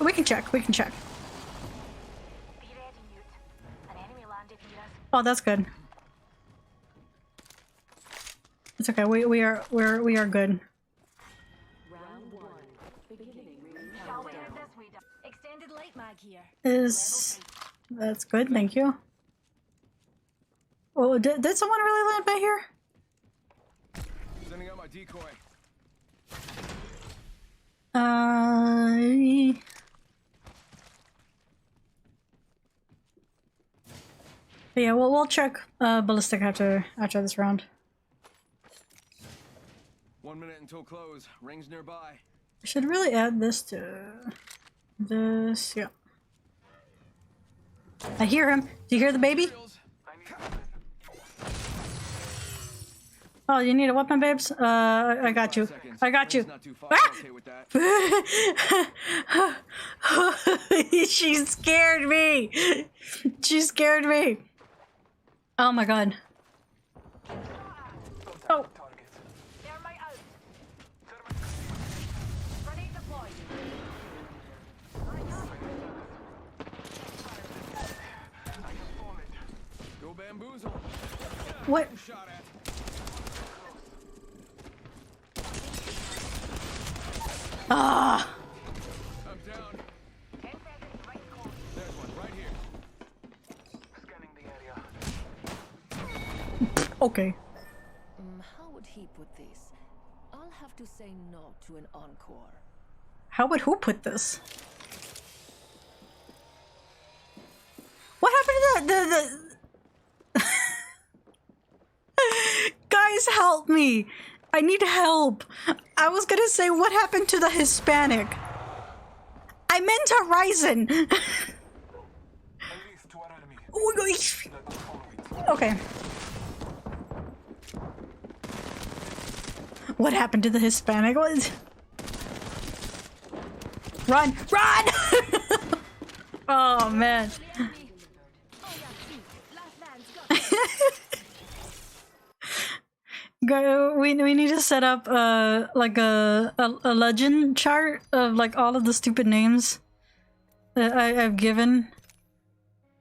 We can check. We can check. Be ready, Newt. An enemy landed near us. Oh, that's good. It's okay. We are good. Shall we end this? We extended light mag here. That's good. Thank you. Oh, did someone really land by here? Sending out my decoy. Yeah, we'll check ballistic after this round. 1 minute until close. Rings nearby. I should really add this to this. Yeah. I hear him. Do you hear the baby? Oh, you need a weapon, babes? I got you. I got you. Not too far. Ah! Okay with that. She scared me. She scared me. Oh my god. Oh. Thermite out. Grenade deployed. Go bamboozle. What? Shot at. Ah. I'm down. 10 seconds right close. There's one right here. Scanning the area. Okay. How would he put this? I'll have to say no to an encore. How would who put this? What happened to the Guys, help me. I need help. I was gonna say, what happened to the Hispanic? I meant Horizon. At least to our enemy. Let us follow it. Okay. What happened to the Hispanic? What? Run! Run! Oh man. We need to set up like a legend chart of like all of the stupid names that I've given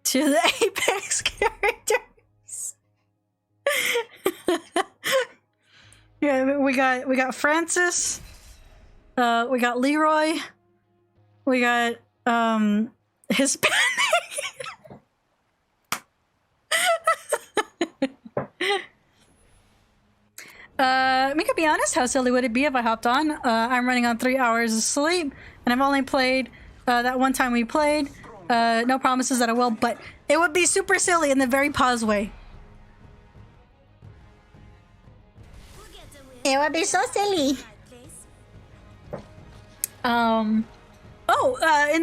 to the Apex characters. Yeah, we got Francis, we got Leroy, we got Hispanic. Me to be honest, how silly would it be if I hopped on? I'm running on 3 hours of sleep, and I've only played that one time we played. No promises that I will, but it would be super silly in the very pause way. It would be so silly. In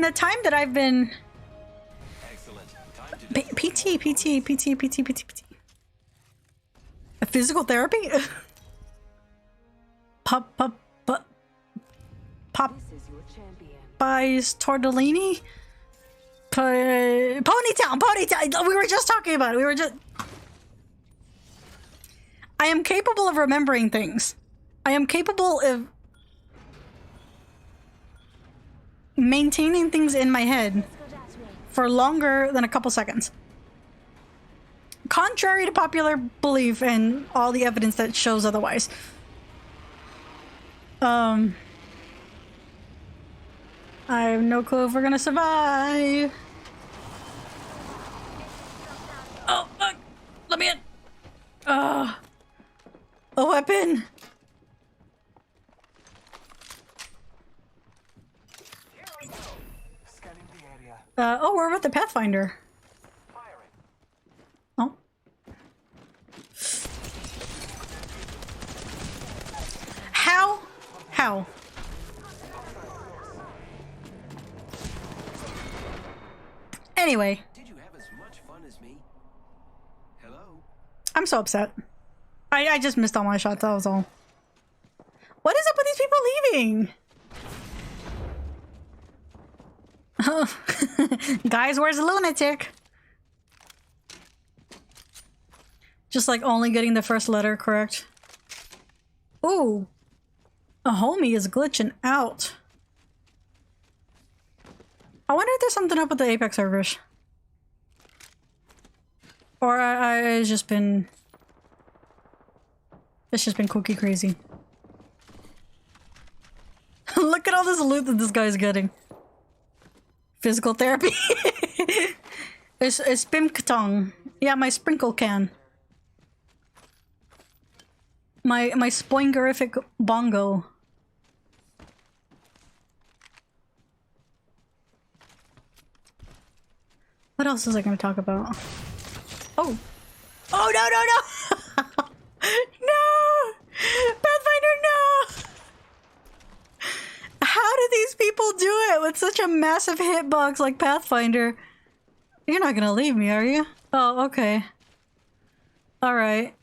the time that I've been PT. A physical therapy? Pop This is your champion. buys tortellini? Ponytail! We were just talking about it. I am capable of remembering things. I am capable of maintaining things in my head for longer than a couple seconds. Contrary to popular belief and all the evidence that shows otherwise. I have no clue if we're gonna survive. Oh, fuck. Let me in. A weapon. Scanning the area. Oh, we're with the Pathfinder. Firing. Oh. How? Anyway. Did you have as much fun as me? Hello? I'm so upset. I just missed all my shots, that was all. What is up with these people leaving? Guys, where's the lunatic? Just like only getting the first letter correct. Ooh. A homie is glitching out. I wonder if there's something up with the Apex servers. Or it's just been cookie crazy. Look at all this loot that this guy's getting. Physical therapy. It's Spimktong. Yeah, my sprinkle can. My spoingerific bongo. What else was I gonna talk about? Oh. Oh no no no! No! Pathfinder, no! How do these people do it with such a massive hitbox like Pathfinder? You're not gonna leave me, are you? Oh, okay. Alright.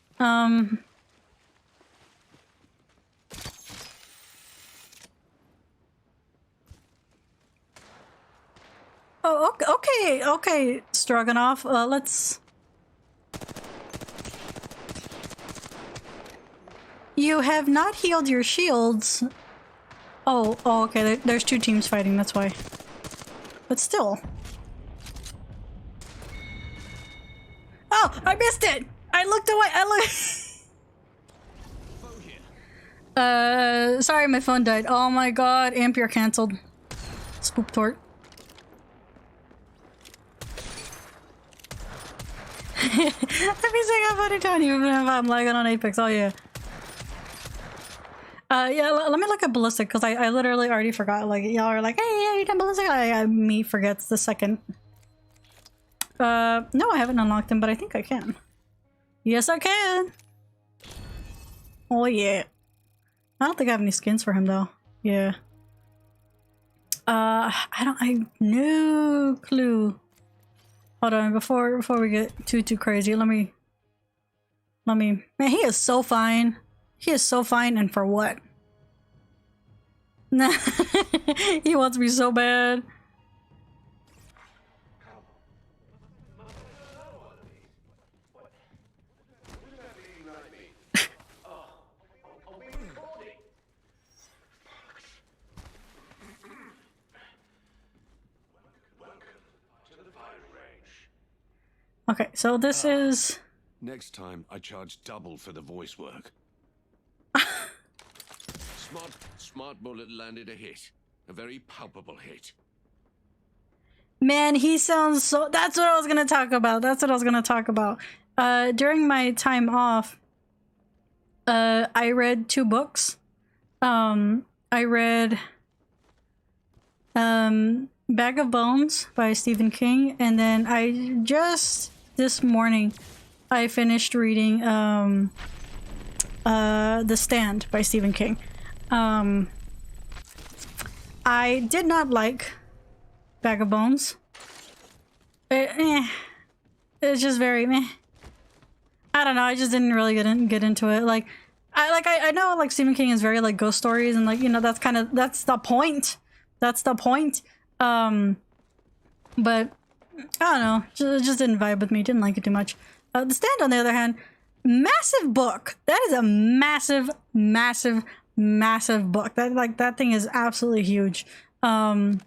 Oh, okay, okay, Stroganoff. Let's... You have not healed your shields. Oh, okay, there's two teams fighting, that's why. But still. Oh, I missed it! I looked away, sorry, my phone died. Oh my god, Ampere cancelled. Spoop tort. Let me say I'm funny Tony, even if I'm lagging on Apex. Oh yeah. Yeah, let me look at Ballistic, because I literally already forgot. Like, y'all are like, hey, you done Ballistic? Me forgets the second. No, I haven't unlocked him, but I think I can. Yes, I can! Oh yeah. I don't think I have any skins for him, though. Yeah. I have no clue. Hold on, before we get too crazy, let me... Man, he is so fine. He is so fine, and for what? Nah, he wants me so bad. Okay, so this is... Next time, I charge double for the voice work. Smart bullet landed a hit. A very palpable hit. Man, he sounds so... That's what I was gonna talk about. That's what I was gonna talk about. During my time off, I read 2 books. I read Bag of Bones by Stephen King, and then I just this morning I finished reading The Stand by Stephen King. I did not like Bag of Bones. It's just very meh. I don't know, I just didn't really get into it. Like I know like Stephen King is very like ghost stories, and like, you know, that's the point. That's the point. But I don't know, just didn't vibe with me, didn't like it too much. The Stand, on the other hand, massive book. That is a massive book. That thing is absolutely huge. I'd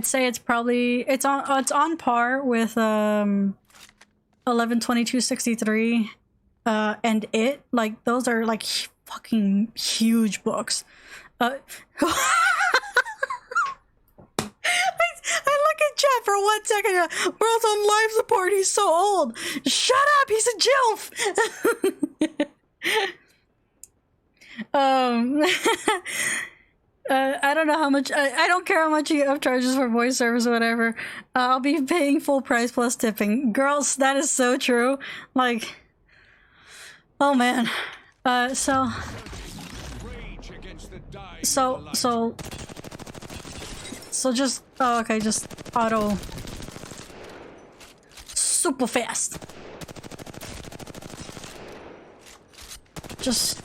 say it's probably it's on par with 11/22/63 and It. Like, those are like fucking huge books. I look at chat for 1 second. Bro's on life support. He's so old. Shut up. He's a jilf. I don't know how much. I don't care how much he upcharges for voice service or whatever. I'll be paying full price plus tipping. Girls, that is so true. Like, oh man. So just, oh, okay, just auto super fast. Just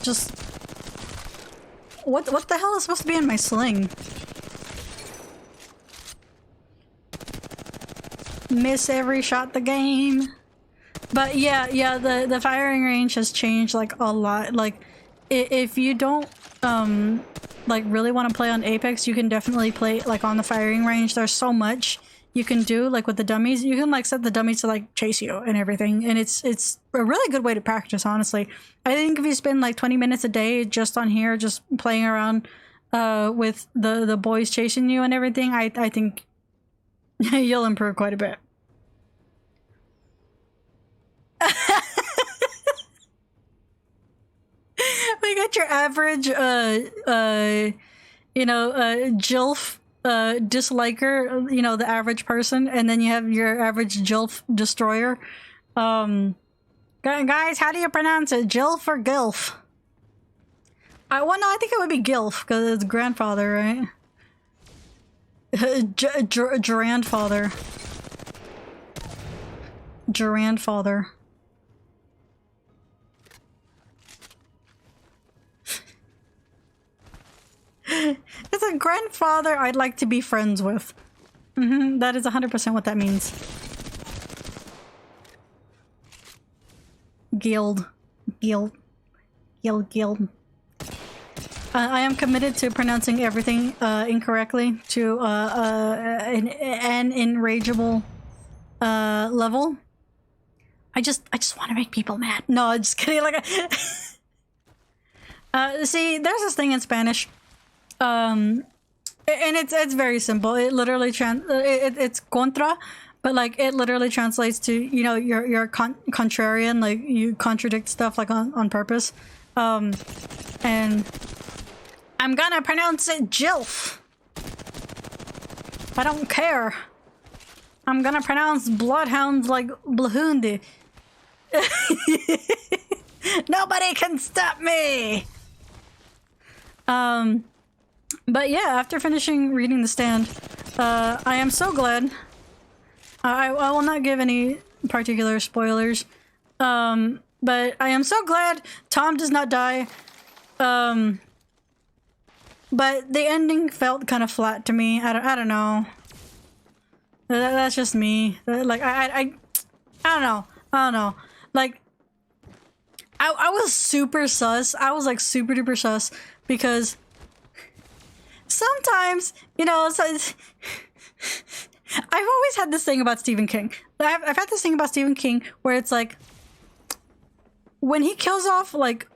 what the hell is supposed to be in my sling? Miss every shot the game. But yeah, the firing range has changed like a lot. Like, if you don't like really want to play on Apex, you can definitely play like on the firing range. There's so much you can do like with the dummies. You can like set the dummies to like chase you and everything, and it's a really good way to practice, honestly. I think if you spend like 20 minutes a day just on here, just playing around with the boys chasing you and everything, I think you'll improve quite a bit. We got your average you know, JILF disliker, you know, the average person, and then you have your average JILF destroyer. Guys, how do you pronounce it? JILF or GILF? Well, no, I think it would be GILF because it's grandfather, right? Grandfather. Grandfather. It's a grandfather I'd like to be friends with. That is 100% what that means. Guild. I am committed to pronouncing everything incorrectly to an enrageable level. I just want to make people mad. No, I'm just kidding. Like, see, there's this thing in Spanish, and it's very simple. It literally it's contra, but like it literally translates to, you know, you're contrarian, like you contradict stuff like on purpose. And I'm gonna pronounce it JILF. I don't care. I'm gonna pronounce bloodhounds like Blahundi. Nobody can stop me. But yeah, after finishing reading The Stand, I am so glad. I will not give any particular spoilers. But I am so glad Tom does not die. But the ending felt kind of flat to me. I don't know. That's just me. Like I don't know. Like I was super sus. I was like super duper sus because sometimes, you know, I've always had this thing about Stephen King. I've had this thing about Stephen King where it's like when he kills off, like,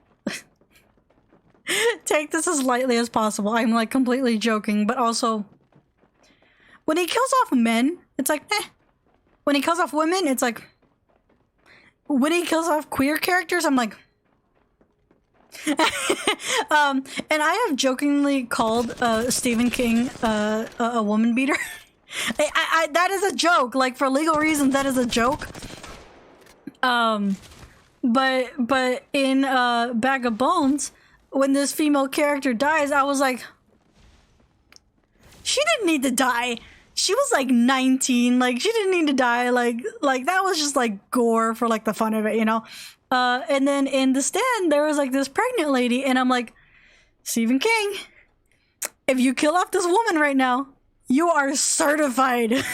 take this as lightly as possible. I'm like completely joking, but also when he kills off men, it's like, eh. When he kills off women, it's like, when he kills off queer characters, I'm like, and I have jokingly called Stephen King a woman beater. That is a joke. Like, for legal reasons, that is a joke. But in Bag of Bones, when this female character dies, I was like, she didn't need to die. She was like 19, like she didn't need to die. Like that was just like gore for like the fun of it, you know? And then in The Stand, there was like this pregnant lady, and I'm like, Stephen King, if you kill off this woman right now, you are certified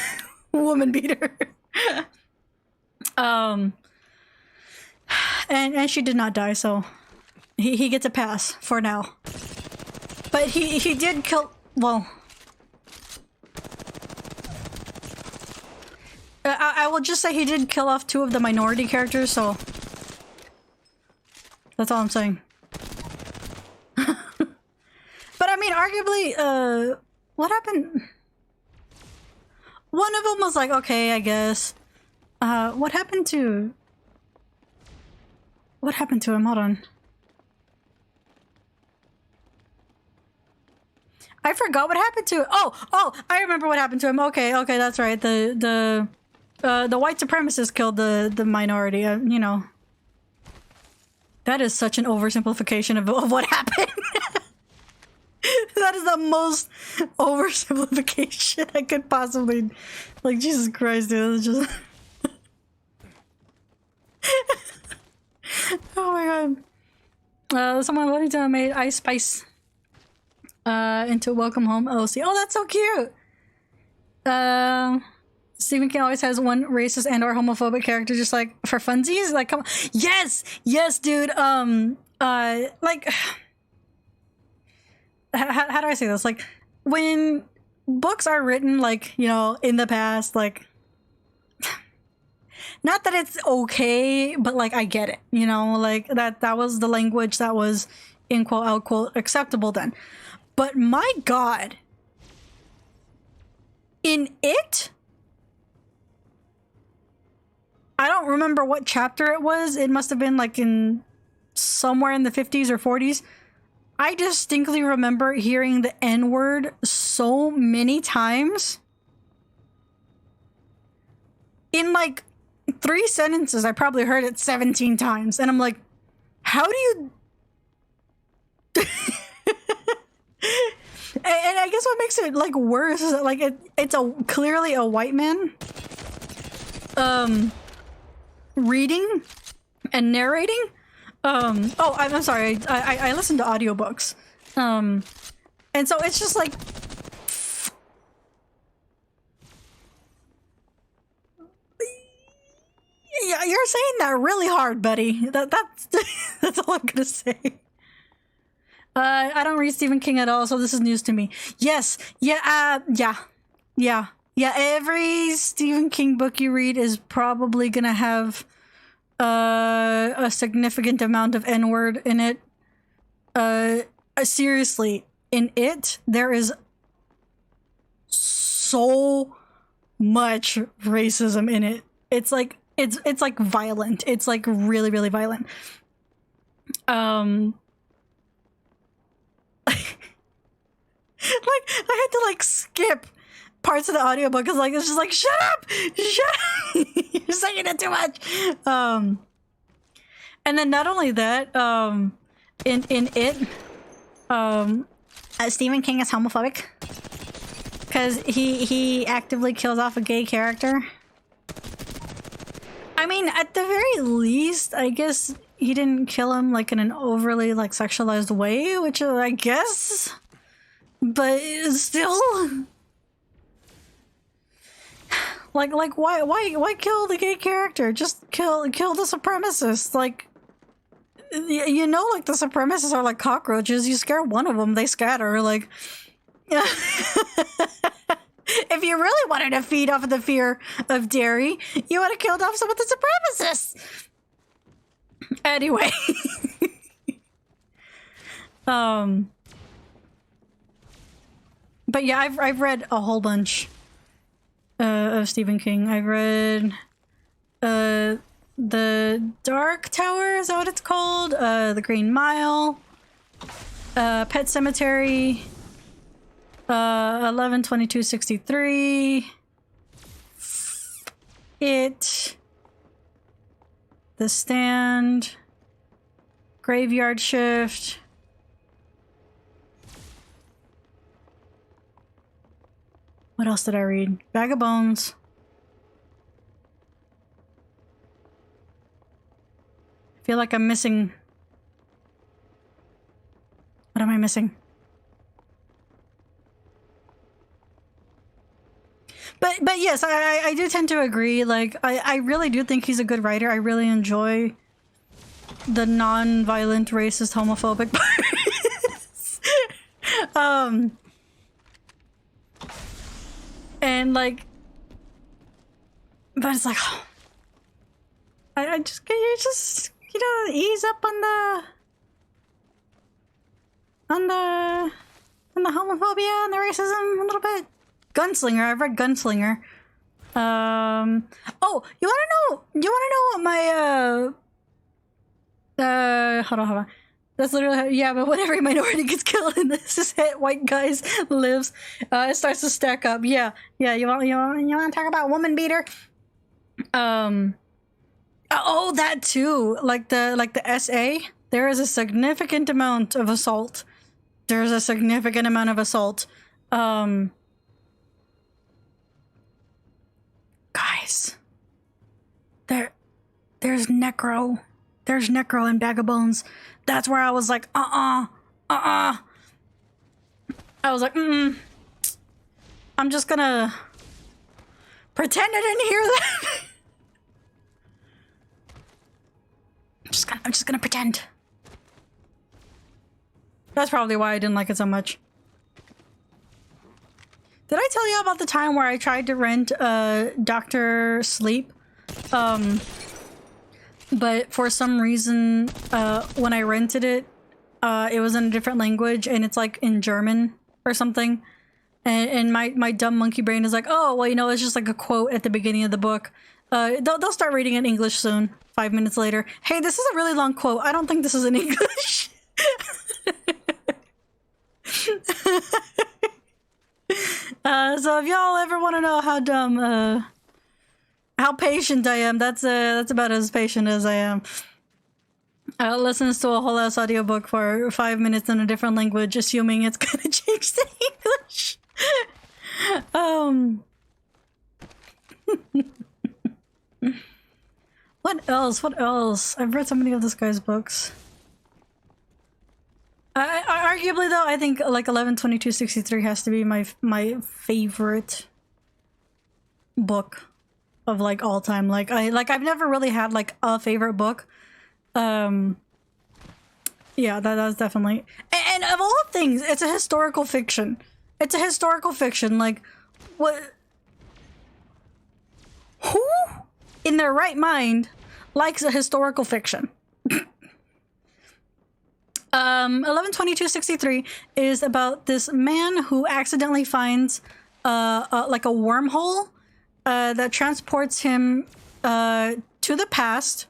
woman beater. And she did not die, so he gets a pass for now. But he did kill, well, I will just say he did kill off 2 of the minority characters, so that's all I'm saying. But I mean, arguably, what happened? One of them was like, okay, I guess. What happened to him? Hold on. I forgot what happened to it. Oh, I remember what happened to him. Okay, that's right. The white supremacist killed the minority. You know, that is such an oversimplification of what happened. That is the most oversimplification I could possibly, like, Jesus Christ, dude. It's just oh my god. Someone wanted to made Ice Spice into Welcome Home LC. Oh, that's so cute. Stephen King always has one racist and or homophobic character just like for funsies. Like, come on. Yes, dude. like how do I say this? Like when books are written, like, you know, in the past, like, not that it's okay, but like I get it, you know, like that was the language that was in quote unquote acceptable then. But my God, in it, I don't remember what chapter it was. It must have been like in somewhere in the 50s or 40s. I distinctly remember hearing the N-word so many times. In like 3 sentences, I probably heard it 17 times. And I'm like, how do you... And I guess what makes it like worse is that like it's clearly a white man reading and narrating. Oh, I'm sorry. I listen to audiobooks. And so it's just like, yeah, you're saying that really hard, buddy. That's that's all I'm gonna say. I don't read Stephen King at all, so this is news to me. Yes, yeah, yeah. Every Stephen King book you read is probably gonna have a significant amount of N-word in it. Seriously, in it, there is so much racism in it. It's like it's like violent. It's like really, really violent. Like I had to like skip parts of the audiobook because like it's just like shut up, you're saying it too much. And then not only that, in it, Stephen King is homophobic because he actively kills off a gay character. I mean, at the very least, I guess he didn't kill him like in an overly like sexualized way, which I guess. But still, like why kill the gay character? Just kill the supremacists. Like, you know, like the supremacists are like cockroaches. You scare one of them, they scatter. Like, yeah. If you really wanted to feed off of the fear of dairy, you would have killed off some of the supremacists. Anyway, but yeah, I've read a whole bunch of Stephen King. I've read The Dark Tower, is that what it's called? The Green Mile, Pet Cemetery, 11/22/63, It, The Stand, Graveyard Shift. What else did I read? Bag of Bones. I feel like I'm missing... What am I missing? But yes, I do tend to agree. Like, I really do think he's a good writer. I really enjoy the non-violent, racist, homophobic parts. And like, but it's like, oh, I just, can you just, you know, ease up on the homophobia and the racism a little bit. Gunslinger, I've read Gunslinger. Oh, you wanna know what my hold on. That's literally how, yeah, but when every minority gets killed and this is it, white guys lives, it starts to stack up. Yeah. You want to talk about woman beater? Oh, that too. Like the SA, there is a significant amount of assault. There's a significant amount of assault. Guys, there's necro. There's necro in Bag of Bones. That's where I was like, I was like, I'm just gonna pretend I didn't hear that. I'm just gonna pretend. That's probably why I didn't like it so much. Did I tell you about the time where I tried to rent Dr. Sleep? But for some reason, when I rented it, it was in a different language and it's like in German or something. And my dumb monkey brain is like, oh, well, you know, it's just like a quote at the beginning of the book. They'll start reading in English soon. 5 minutes later. Hey, this is a really long quote. I don't think this is in English. So if y'all ever want to know how dumb, how patient I am, that's about as patient as I am. Listens to a whole ass audiobook for 5 minutes in a different language, assuming it's gonna change to English. What else? What else? I've read so many of this guy's books. Arguably, though, I think like 11/22/63 has to be my favorite book of like all time. I've never really had like a favorite book. Yeah, that's definitely. And of all things, it's a historical fiction. It's a historical fiction. Like, what? Who in their right mind likes a historical fiction? 11/22/63 is about this man who accidentally finds like a wormhole that transports him to the past.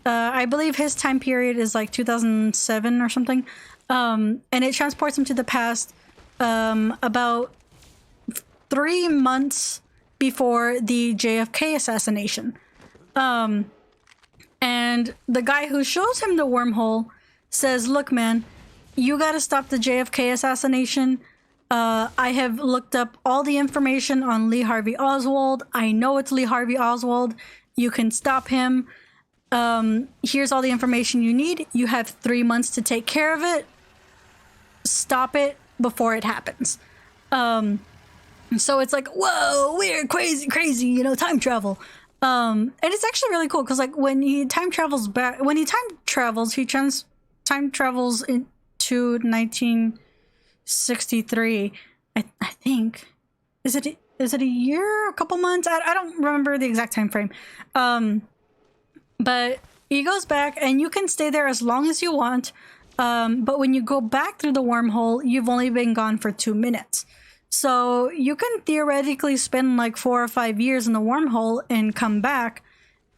I believe his time period is like 2007 or something, and it transports him to the past about 3 months before the JFK assassination. And the guy who shows him the wormhole says, look, man, you gotta stop the JFK assassination. I have looked up all the information on Lee Harvey Oswald. I know it's Lee Harvey Oswald. You can stop him. Here's all the information you need. You have 3 months to take care of it. Stop it before it happens. So it's like, whoa, weird, crazy, you know, time travel. And it's actually really cool because like when he time travels, he time travels into 1963. I think. Is it a year, a couple months? I don't remember the exact time frame. But he goes back and you can stay there as long as you want. But when you go back through the wormhole, you've only been gone for 2 minutes. So you can theoretically spend like 4 or 5 years in the wormhole and come back,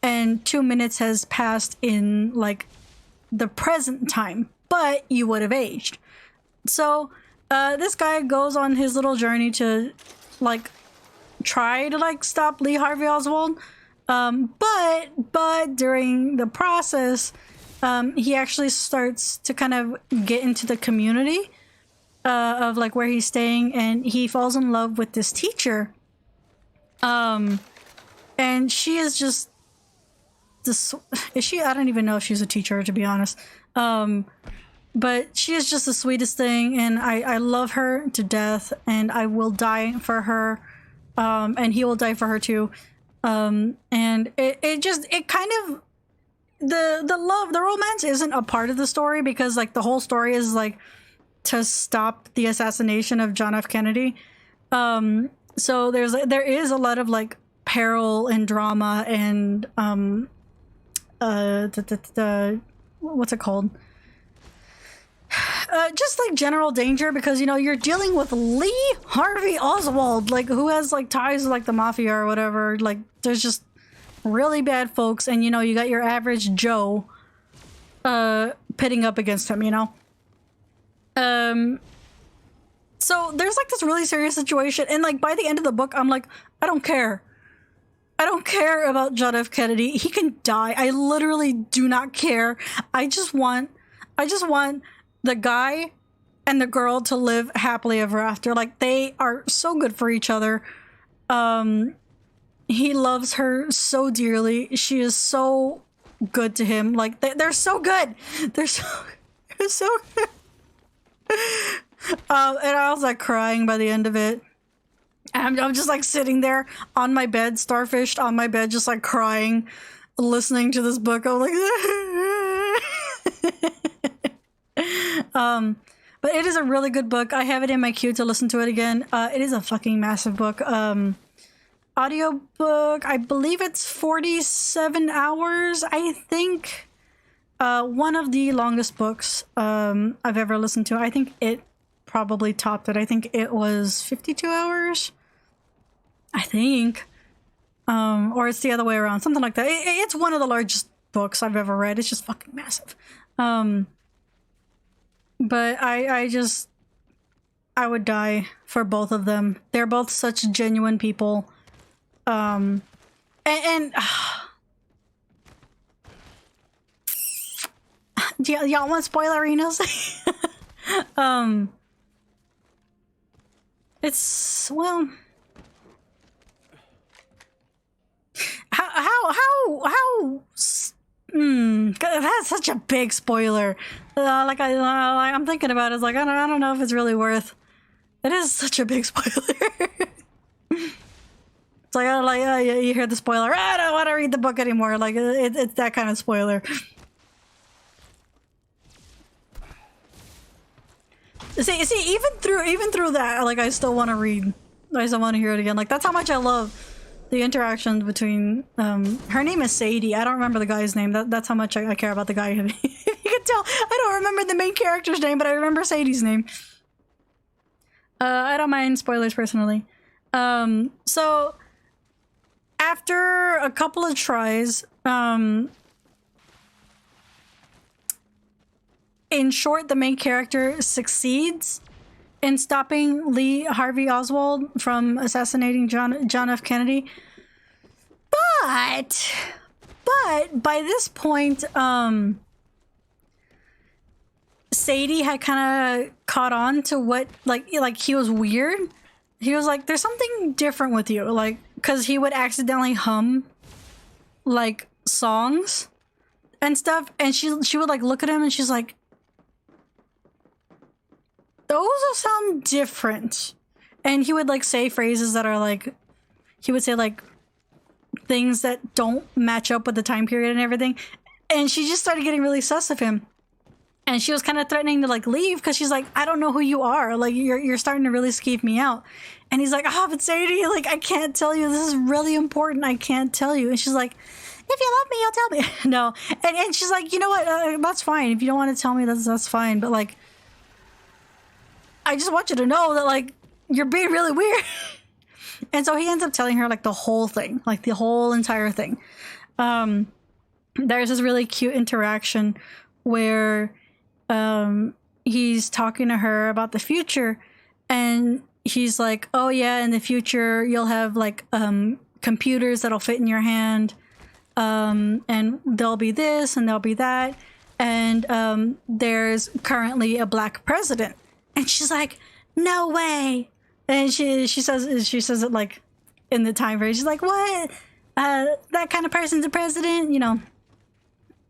and 2 minutes has passed in like the present time, but you would have aged. So this guy goes on his little journey to like try to like stop Lee Harvey Oswald. But during the process, he actually starts to kind of get into the community of like where he's staying, and he falls in love with this teacher. And she is just this. Is she? I don't even know if she's a teacher, to be honest. But she is just the sweetest thing, and I love her to death, and I will die for her. And he will die for her too. And it kind of, the romance isn't a part of the story because like the whole story is like to stop the assassination of John F. Kennedy. So there is a lot of like peril and drama and what's it called? Just like general danger, because you know you're dealing with Lee Harvey Oswald, like who has like ties to like the mafia or whatever. Like there's just really bad folks, and you know you got your average Joe pitting up against him, you know. So there's like this really serious situation, and like by the end of the book I'm like, I don't care about John F. Kennedy. He can die. I literally do not care. I just want the guy and the girl to live happily ever after. Like they are so good for each other. He loves her so dearly. She is so good to him. Like they're so good. They're so good. And I was like crying by the end of it. And I'm just like sitting there on my bed, starfished on my bed, just like crying, listening to this book. I'm like, but it is a really good book. I have it in my queue to listen to it again. It is a fucking massive book. Audiobook, I believe it's 47 hours, I think. One of the longest books I've ever listened to. I think it probably topped it. I think it was 52 hours. I think. Or it's the other way around, something like that. It's one of the largest books I've ever read. It's just fucking massive. But I would die for both of them. They're both such genuine people. And do y'all want spoilerinos? It's, well, that's such a big spoiler. I'm thinking about it. It's like, I don't know if it's really worth. It is such a big spoiler. It's like, you hear the spoiler. I don't want to read the book anymore. Like, it's that kind of spoiler. See, even through that, like, I still want to read. I still want to hear it again. Like, that's how much I love the interactions between. Her name is Sadie. I don't remember the guy's name. That's how much I care about the guy. You can tell. I don't remember the main character's name, but I remember Sadie's name. I don't mind spoilers personally. So after a couple of tries, in short, the main character succeeds in stopping Lee Harvey Oswald from assassinating John F. Kennedy. But by this point, Sadie had kind of caught on to what, like he was weird. He was like, there's something different with you. Like, because he would accidentally hum, like, songs and stuff. And she would, like, look at him and she's like, those sound different. And he would, like, say phrases that are, like, he would say, like, things that don't match up with the time period and everything. And she just started getting really sus of him. And she was kind of threatening to, like, leave because she's like, I don't know who you are. Like, you're starting to really skeeve me out. And he's like, but Sadie, like, I can't tell you. This is really important. I can't tell you. And she's like, if you love me, you'll tell me. No. And she's like, you know what? That's fine. If you don't want to tell me, that's fine. But, like, I just want you to know that, like, you're being really weird. And so he ends up telling her, like, the whole thing. Like, the whole entire thing. There's this really cute interaction where he's talking to her about the future, and he's like, oh yeah, in the future you'll have like computers that'll fit in your hand, and there'll be this and there'll be that, and there's currently a black president. And she's like, no way. And she says it like in the time frame. She's like, what? That kind of person's a president, you know?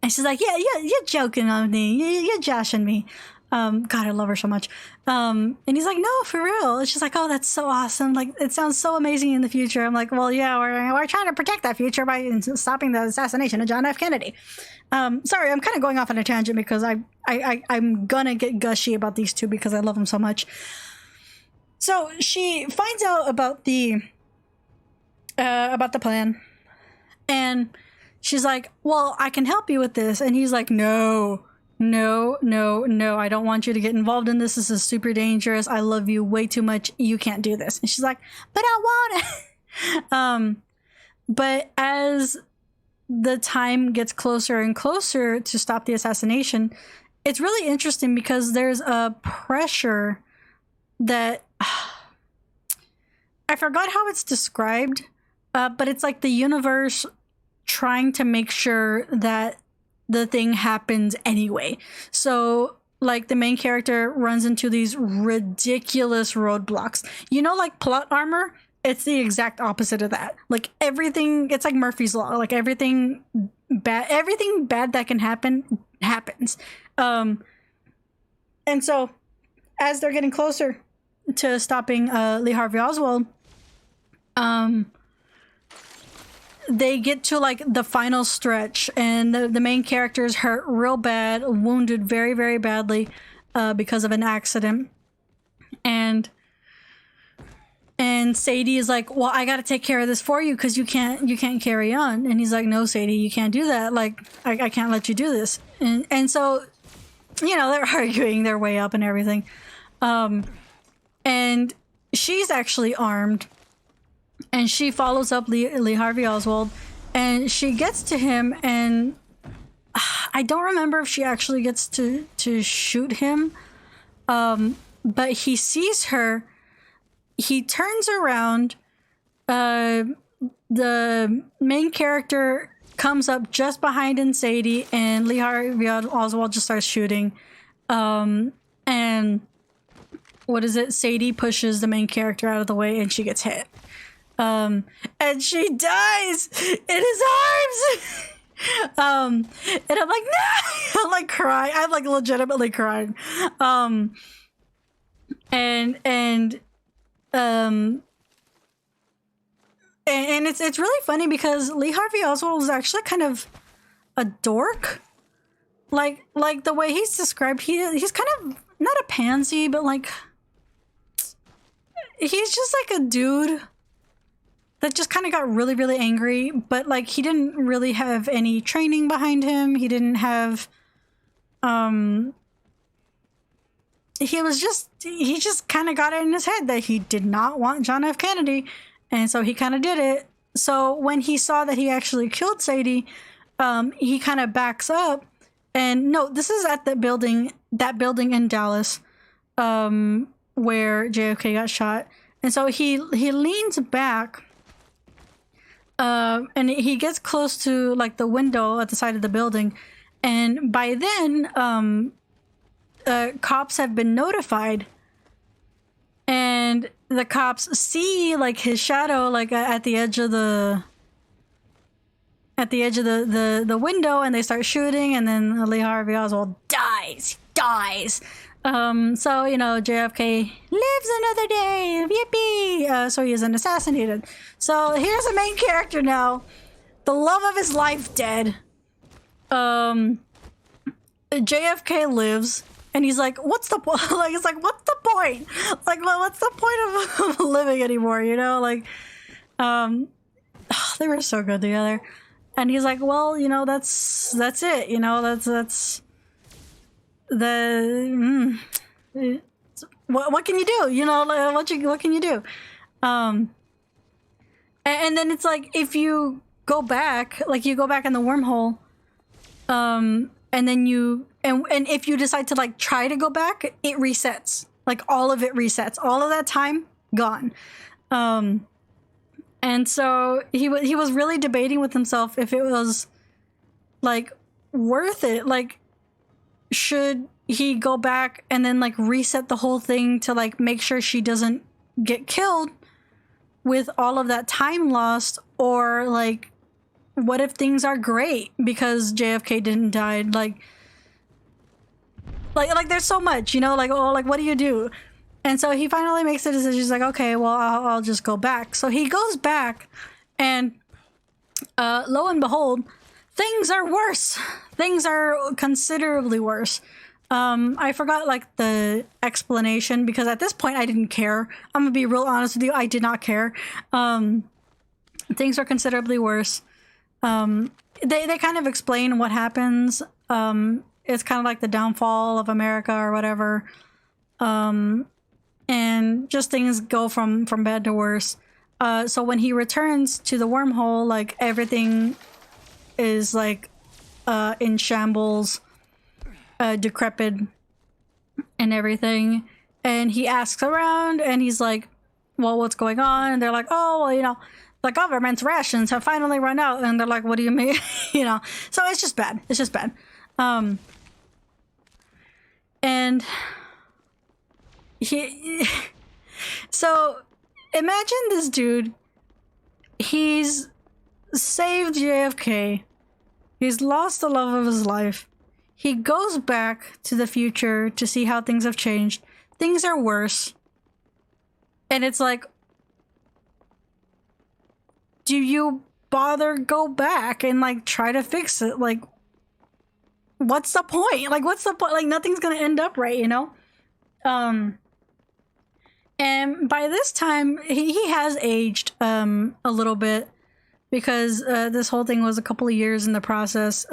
And she's like, yeah, you're joking on me. You're joshing me. God, I love her so much. And he's like, no, for real. And she's like, oh, that's so awesome. Like, it sounds so amazing in the future. I'm like, well, yeah, we're trying to protect that future by stopping the assassination of John F. Kennedy. Sorry, I'm kind of going off on a tangent because I'm gonna get gushy about these two because I love them so much. So she finds out about the plan, and she's like, well, I can help you with this. And he's like, no, I don't want you to get involved in this. This is super dangerous. I love you way too much. You can't do this. And she's like, but I want it. But as the time gets closer and closer to stop the assassination, it's really interesting because there's a pressure that I forgot how it's described, but it's like the universe trying to make sure that the thing happens anyway. So like the main character runs into these ridiculous roadblocks. You know, like plot armor? It's the exact opposite of that. Like everything, it's like Murphy's Law. Like everything bad that can happen happens. And so as they're getting closer to stopping Lee Harvey Oswald, they get to like the final stretch, and the main character is hurt real bad, wounded very, very badly. because of an accident. And Sadie is like, well, I got to take care of this for you because you can't carry on. And he's like, no, Sadie, you can't do that. Like, I can't let you do this. And so, you know, they're arguing their way up and everything. And she's actually armed, and she follows up Lee Harvey Oswald, and she gets to him, and I don't remember if she actually gets to shoot him. But he sees her. He turns around. The main character comes up just behind Sadie, and Lee Harvey Oswald just starts shooting. And what is it? Sadie pushes the main character out of the way, and she gets hit. And she dies in his arms. And I'm like, no! I'm like crying. I'm like legitimately crying. And it's really funny because Lee Harvey Oswald was actually kind of a dork. Like the way he's described, he's kind of not a pansy, but like he's just like a dude that just kind of got really, really angry, but like he didn't really have any training behind him. He didn't have he just kind of got it in his head that he did not want John F. Kennedy, and so he kind of did it. So when he saw that he actually killed Sadie, he kind of backs up. And no, this is at that building in Dallas, where JFK got shot. And so he leans back, and he gets close to like the window at the side of the building. And by then, cops have been notified, and the cops see like his shadow like at the edge of the window, and they start shooting, and then Lee Harvey Oswald dies. So, you know, JFK lives another day. Yippee! So he isn't assassinated. So here's the main character now. The love of his life dead. JFK lives, and he's like, what's the point? Like, it's like, what's the point? Like, what's the point of living anymore? You know, like, they were so good together. And he's like, well, you know, that's it. You know, that's what can you do? You know, like, what can you do? And then it's like, if you go back, like you go back in the wormhole, and then and if you decide to like try to go back, it resets. Like all of it resets. All of that time gone. And so he was really debating with himself if it was like worth it. Like, should he go back and then like reset the whole thing to like make sure she doesn't get killed with all of that time lost, or like, what if things are great because JFK didn't die? Like there's so much, you know, like, oh, like what do you do? And so he finally makes the decision. He's like, okay, well, I'll just go back. So he goes back, and lo and behold, things are worse. Things are considerably worse. I forgot like the explanation, because at this point I didn't care. I'm gonna be real honest with you. I did not care. Things are considerably worse. They kind of explain what happens. It's kind of like the downfall of America or whatever. And just things go from bad to worse. So when he returns to the wormhole, like everything is like in shambles, decrepit and everything. And he asks around, and he's like, well, what's going on? And they're like, oh, well, you know, the government's rations have finally run out. And they're like, what do you mean? You know, so it's just bad. It's just bad. And so imagine this dude, he's saved JFK, he's lost the love of his life, he goes back to the future to see how things have changed, things are worse, and it's like, do you bother go back and like try to fix it? Like, what's the point? Like, what's the point? Like, nothing's gonna end up right, you know? And by this time, he has aged a little bit because this whole thing was a couple of years in the process.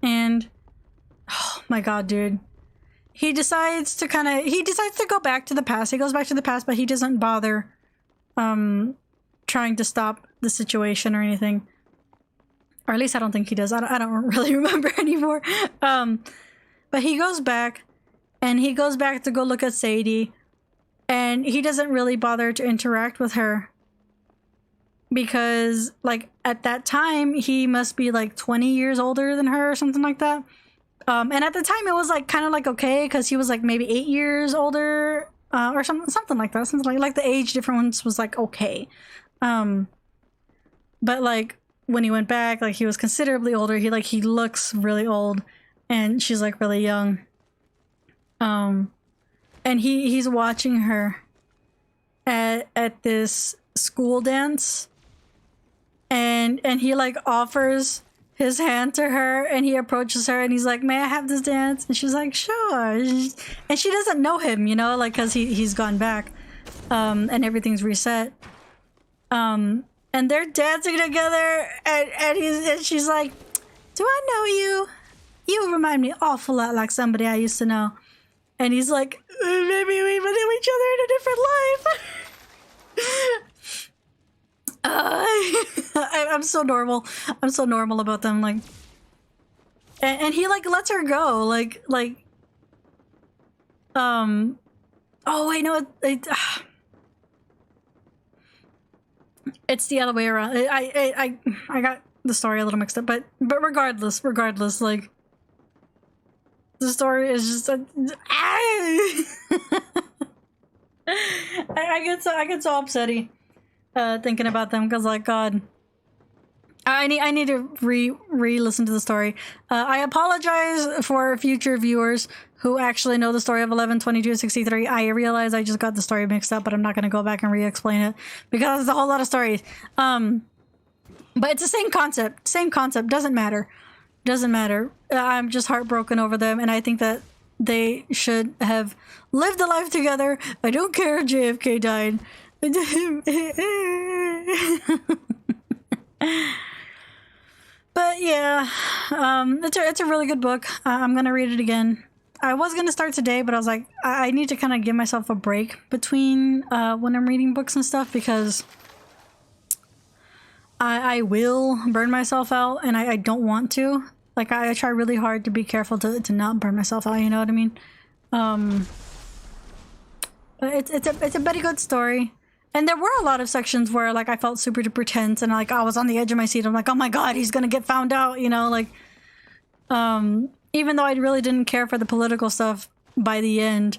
And oh my god, dude. He decides to go back to the past. He goes back to the past, but he doesn't bother trying to stop the situation or anything. Or at least I don't think he does. I don't really remember anymore. But he goes back, and he goes back to go look at Sadie, and he doesn't really bother to interact with her. Because, like, at that time, he must be, like, 20 years older than her or something like that. And at the time, it was, like, kind of, like, okay, because he was, like, maybe 8 years older, or something like that. Something like the age difference was, like, okay. But, like, when he went back, like, he was considerably older. He looks really old, and she's, like, really young. And he's watching her at this school dance. And he like offers his hand to her, and he approaches her and he's like, may I have this dance? And she's like, sure. And she doesn't know him, you know, like, because he's gone back, and everything's reset. And they're dancing together, and she's like, do I know you? You remind me an awful lot like somebody I used to know. And he's like, maybe we knew each other in a different life. I'm so normal. I'm so normal about them, like, and he like lets her go, like, oh wait, no, it's the other way around. I got the story a little mixed up, but regardless, like, the story is just I get so upsetty thinking about them, because, like, God, I need to re-listen to the story. I apologize for future viewers who actually know the story of 11/22/63. I realize I just got the story mixed up, but I'm not going to go back and re-explain it because it's a whole lot of stories. But it's the same concept. Doesn't matter. I'm just heartbroken over them, and I think that they should have lived a life together. I don't care if JFK died. But yeah, it's a really good book. I'm gonna read it again. I was gonna start today, but I was like, I need to kind of give myself a break between when I'm reading books and stuff, because I will burn myself out, and I don't want to. Like, I try really hard to be careful to not burn myself out, you know what I mean? But it's a very good story. And there were a lot of sections where, like, I felt super duper tense, and, like, I was on the edge of my seat. I'm like, oh my god, he's gonna get found out, you know? Like, even though I really didn't care for the political stuff by the end,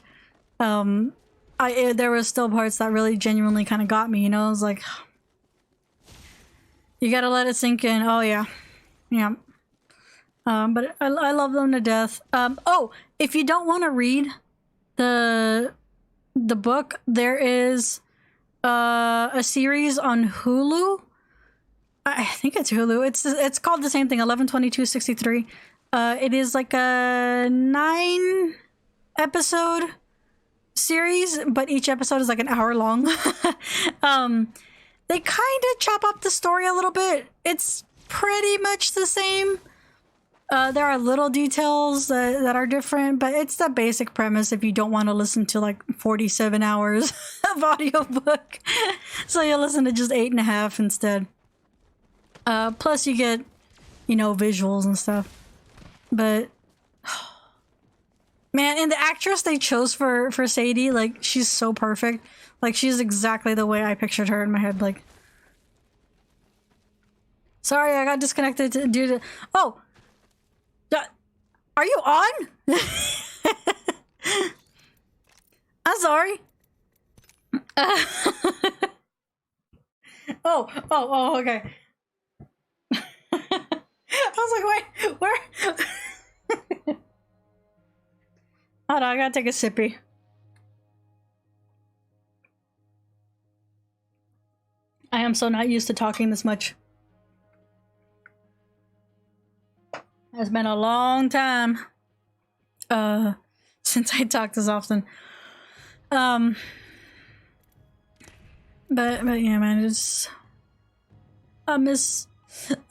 there was still parts that really genuinely kind of got me, you know? I was like, you gotta let it sink in. Oh yeah. But I love them to death. Oh, if you don't want to read the book, there is a series on Hulu. I think it's Hulu. It's called the same thing, 11/22/63. It is like a 9-episode series, but each episode is like an hour long. They kind of chop up the story a little bit. It's pretty much the same. There are little details that are different, but it's the basic premise if you don't want to listen to like 47 hours of audiobook. So you listen to just 8.5 instead. Plus you get, you know, visuals and stuff. But man, and the actress they chose for Sadie, like, she's so perfect. Like, she's exactly the way I pictured her in my head. Like, sorry, I got disconnected due to... Oh! Are you on? I'm sorry. Oh, okay. I was like, wait, where? Hold on, I gotta take a sippy. I am so not used to talking this much. It's been a long time since I talked this often. But yeah, man, it's I miss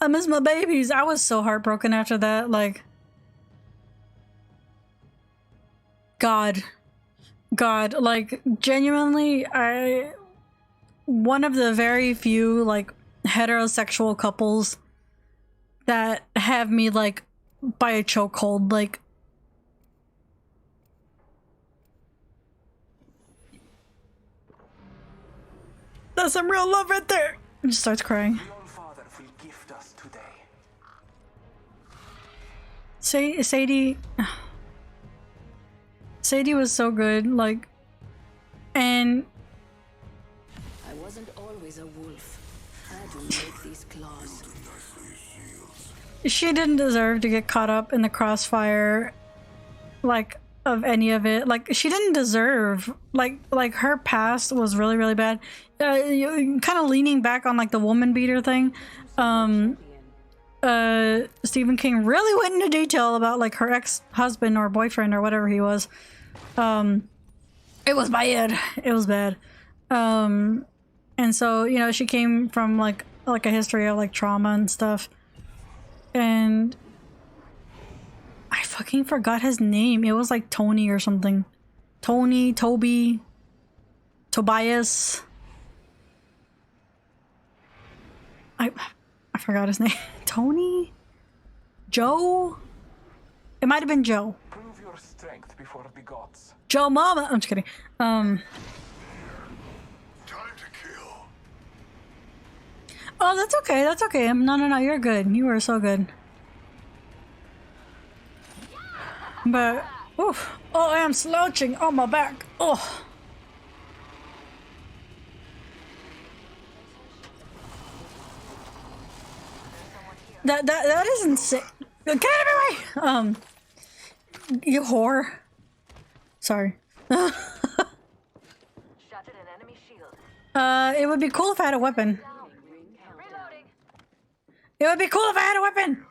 my babies. I was so heartbroken after that. Like, God, like genuinely, one of the very few like heterosexual couples that have me like by a chokehold. Like, that's some real love right there. And just starts crying. Your father will gift us today. Sadie was so good, like, and I wasn't always a wolf. I do make these claws. she didn't deserve to get caught up in the crossfire, like, of any of it. Like, she didn't deserve, like her past was really, really bad. Kind of leaning back on like the woman beater thing. Stephen King really went into detail about like her ex-husband or boyfriend or whatever he was. It was bad. It was bad. And so, you know, she came from like a history of like trauma and stuff. And I fucking forgot his name. It was like Tony or something. Tony, Toby, Tobias. I forgot his name. Tony? Joe? It might have been Joe. Prove your strength before the gods. Joe Mama. I'm just kidding. Time to kill. Oh, that's okay. That's okay. No. You're good. You were so good. But, oof. Oh, I am slouching on my back. Oh. That is insane. Get out of my way! You whore. Sorry. Shattered an enemy shield. It would be cool if I had a weapon. Reloading. It would be cool if I had a weapon!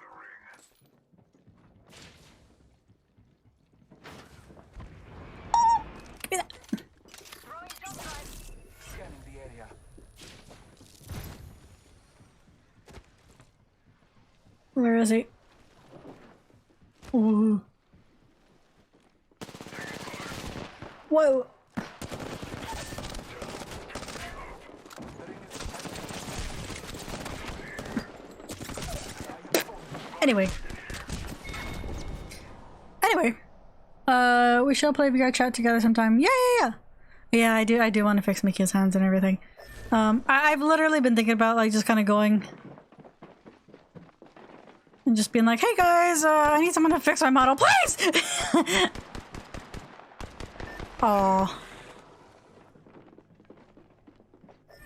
Give me that. Throwing jump drive. Scanning the area. Where is he? Ooh. Whoa. Anyway, we shall play VR chat together sometime. Yeah. I do want to fix my kid's hands and everything. I've literally been thinking about like just kind of going and just being like, hey guys, I need someone to fix my model, please! Aw.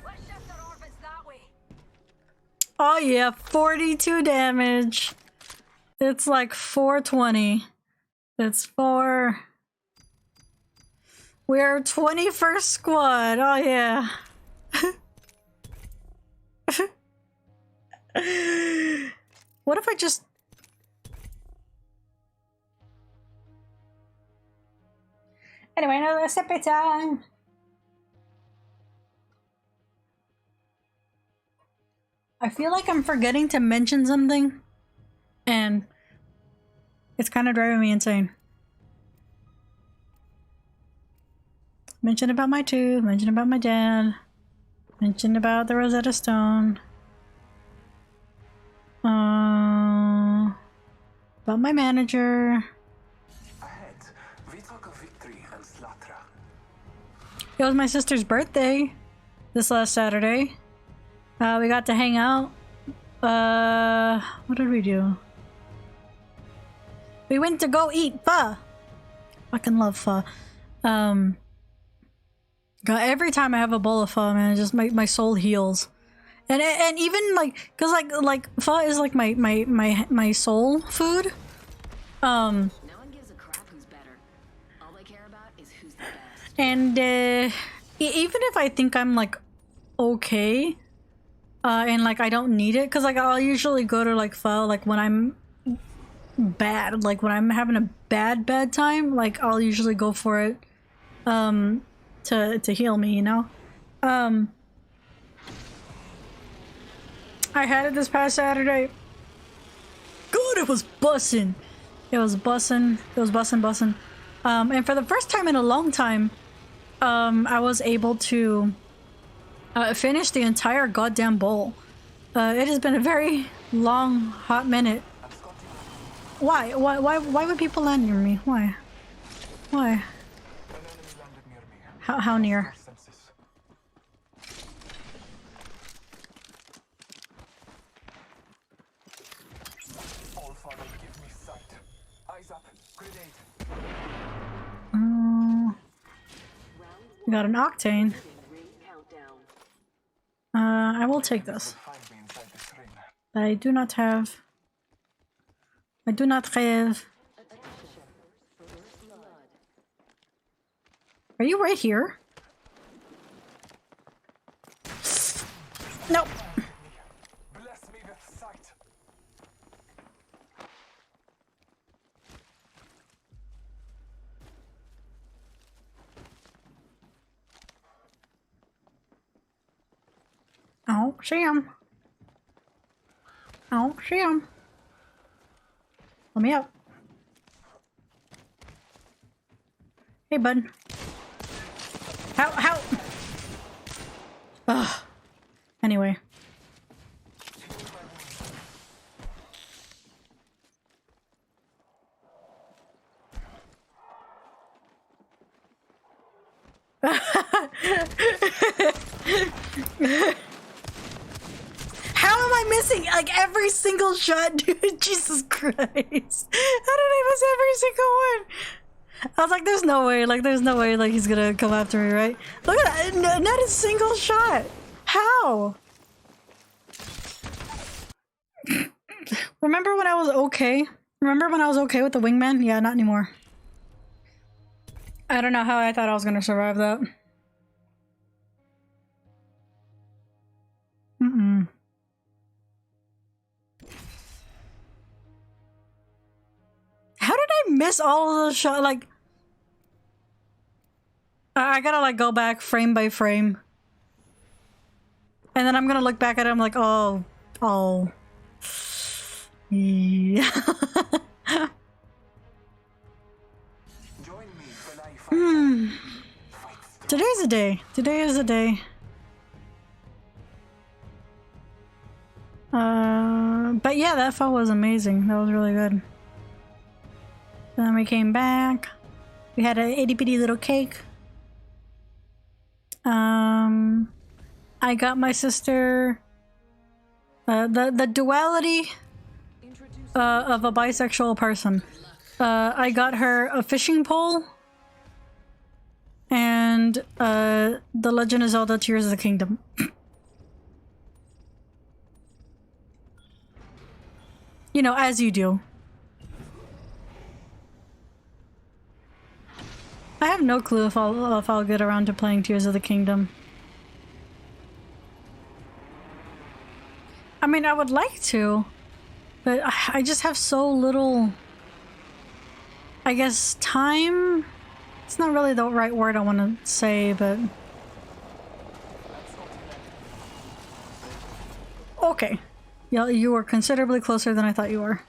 Let's shift our orbits that way. Oh yeah, 42 damage. It's like 420. It's 4... We're 21st squad. Oh yeah. What if I just... Anyway, another recipe time. I feel like I'm forgetting to mention something, and it's kind of driving me insane. Mention about my tooth, mention about my dad, mention about the Rosetta Stone. About my manager. Ahead, we talk of victory and slaughter. It was my sister's birthday this last Saturday. We got to hang out. What did we do? We went to go eat pho. Fucking love pho. God, every time I have a bowl of pho, man, it just my soul heals. And even like, cause like pho is like my soul food. No one gives a crap who's better. All they care about is who's the best. And even if I think I'm like okay, and like I don't need it, cause like I'll usually go to like pho like when I'm bad. Like when I'm having a bad time, like I'll usually go for it to heal me, you know? I had it this past Saturday. God, it was bussin'. It was bussin'. It was bussin'. And for the first time in a long time, I was able to finish the entire goddamn bowl. It has been a very long, hot minute. Why? Why would people land near me? Why? Why? How near? Got an octane. I will take this. But I do not have. I do not have. Are you right here? Nope. Oh, see him. Oh, see him. Let me up. Hey, bud. How? Ugh. Anyway. How am I missing like every single shot, dude? Jesus Christ. How did I miss every single one? I was like, there's no way, like he's gonna come after me, right? Look at that, not a single shot. How? Remember when I was okay? Remember when I was okay with the wingman? Yeah, not anymore. I don't know how I thought I was gonna survive that. How did I miss all of those shots? Like, I gotta like go back frame by frame. And then I'm gonna look back at it, I'm like, oh. Yeah. Today's a day. Today is a day. But yeah, that fight was amazing. That was really good. Then we came back. We had an itty bitty little cake. I got my sister the duality of a bisexual person. I got her a fishing pole and The Legend of Zelda Tears of the Kingdom. You know, as you do. I have no clue if I'll get around to playing Tears of the Kingdom. I mean, I would like to, but I just have so little, I guess, time? It's not really the right word I want to say, but... Okay. Yeah, you were considerably closer than I thought you were.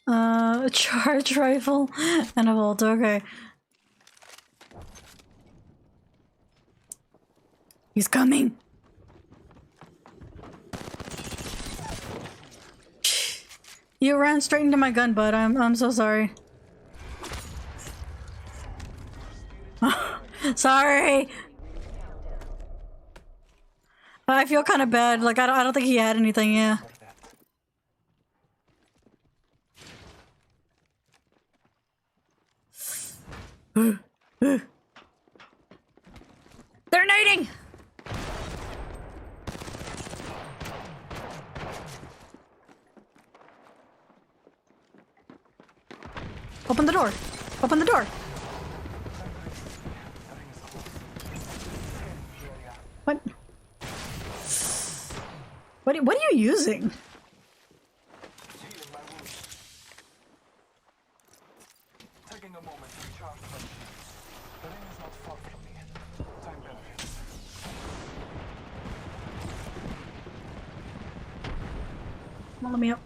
A charge rifle and a bolt, okay. He's coming! You ran straight into my gun, bud. I'm so sorry. Sorry! I feel kind of bad. Like, I don't think he had anything, yeah. They're nading! Open the door! Open the door! What? What are you using? Healing my wounds. Taking a moment to recharge my shields. The ring is not far from me. Time benefits. Come on, let me up.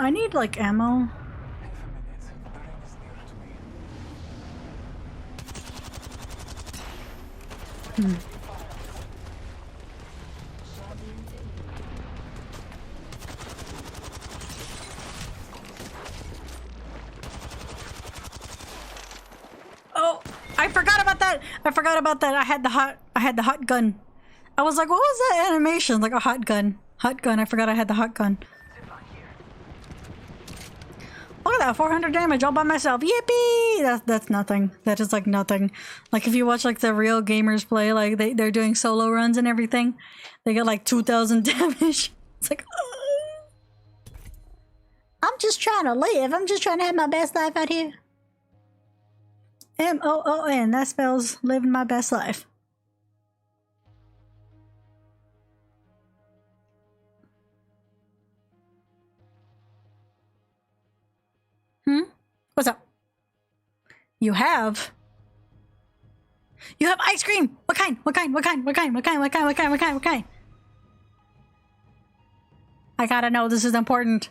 I need like ammo. Half a minute. The ring is nearer to me. Oh, I forgot about that. I forgot about that. I had the hot gun. I was like, what was that animation? Like a hot gun. Hot gun. I forgot I had the hot gun. Look at that, 400 damage all by myself. Yippee! That's nothing. That is like nothing. Like if you watch like the real gamers play, like they're doing solo runs and everything, they get like 2,000 damage. It's like, I'm just trying to live. I'm just trying to have my best life out here. MOON. That spells living my best life. What's up? You have ice cream! What kind? What kind? What kind? What kind? What kind? What kind? What kind? What kind? What kind? I gotta know, this is important.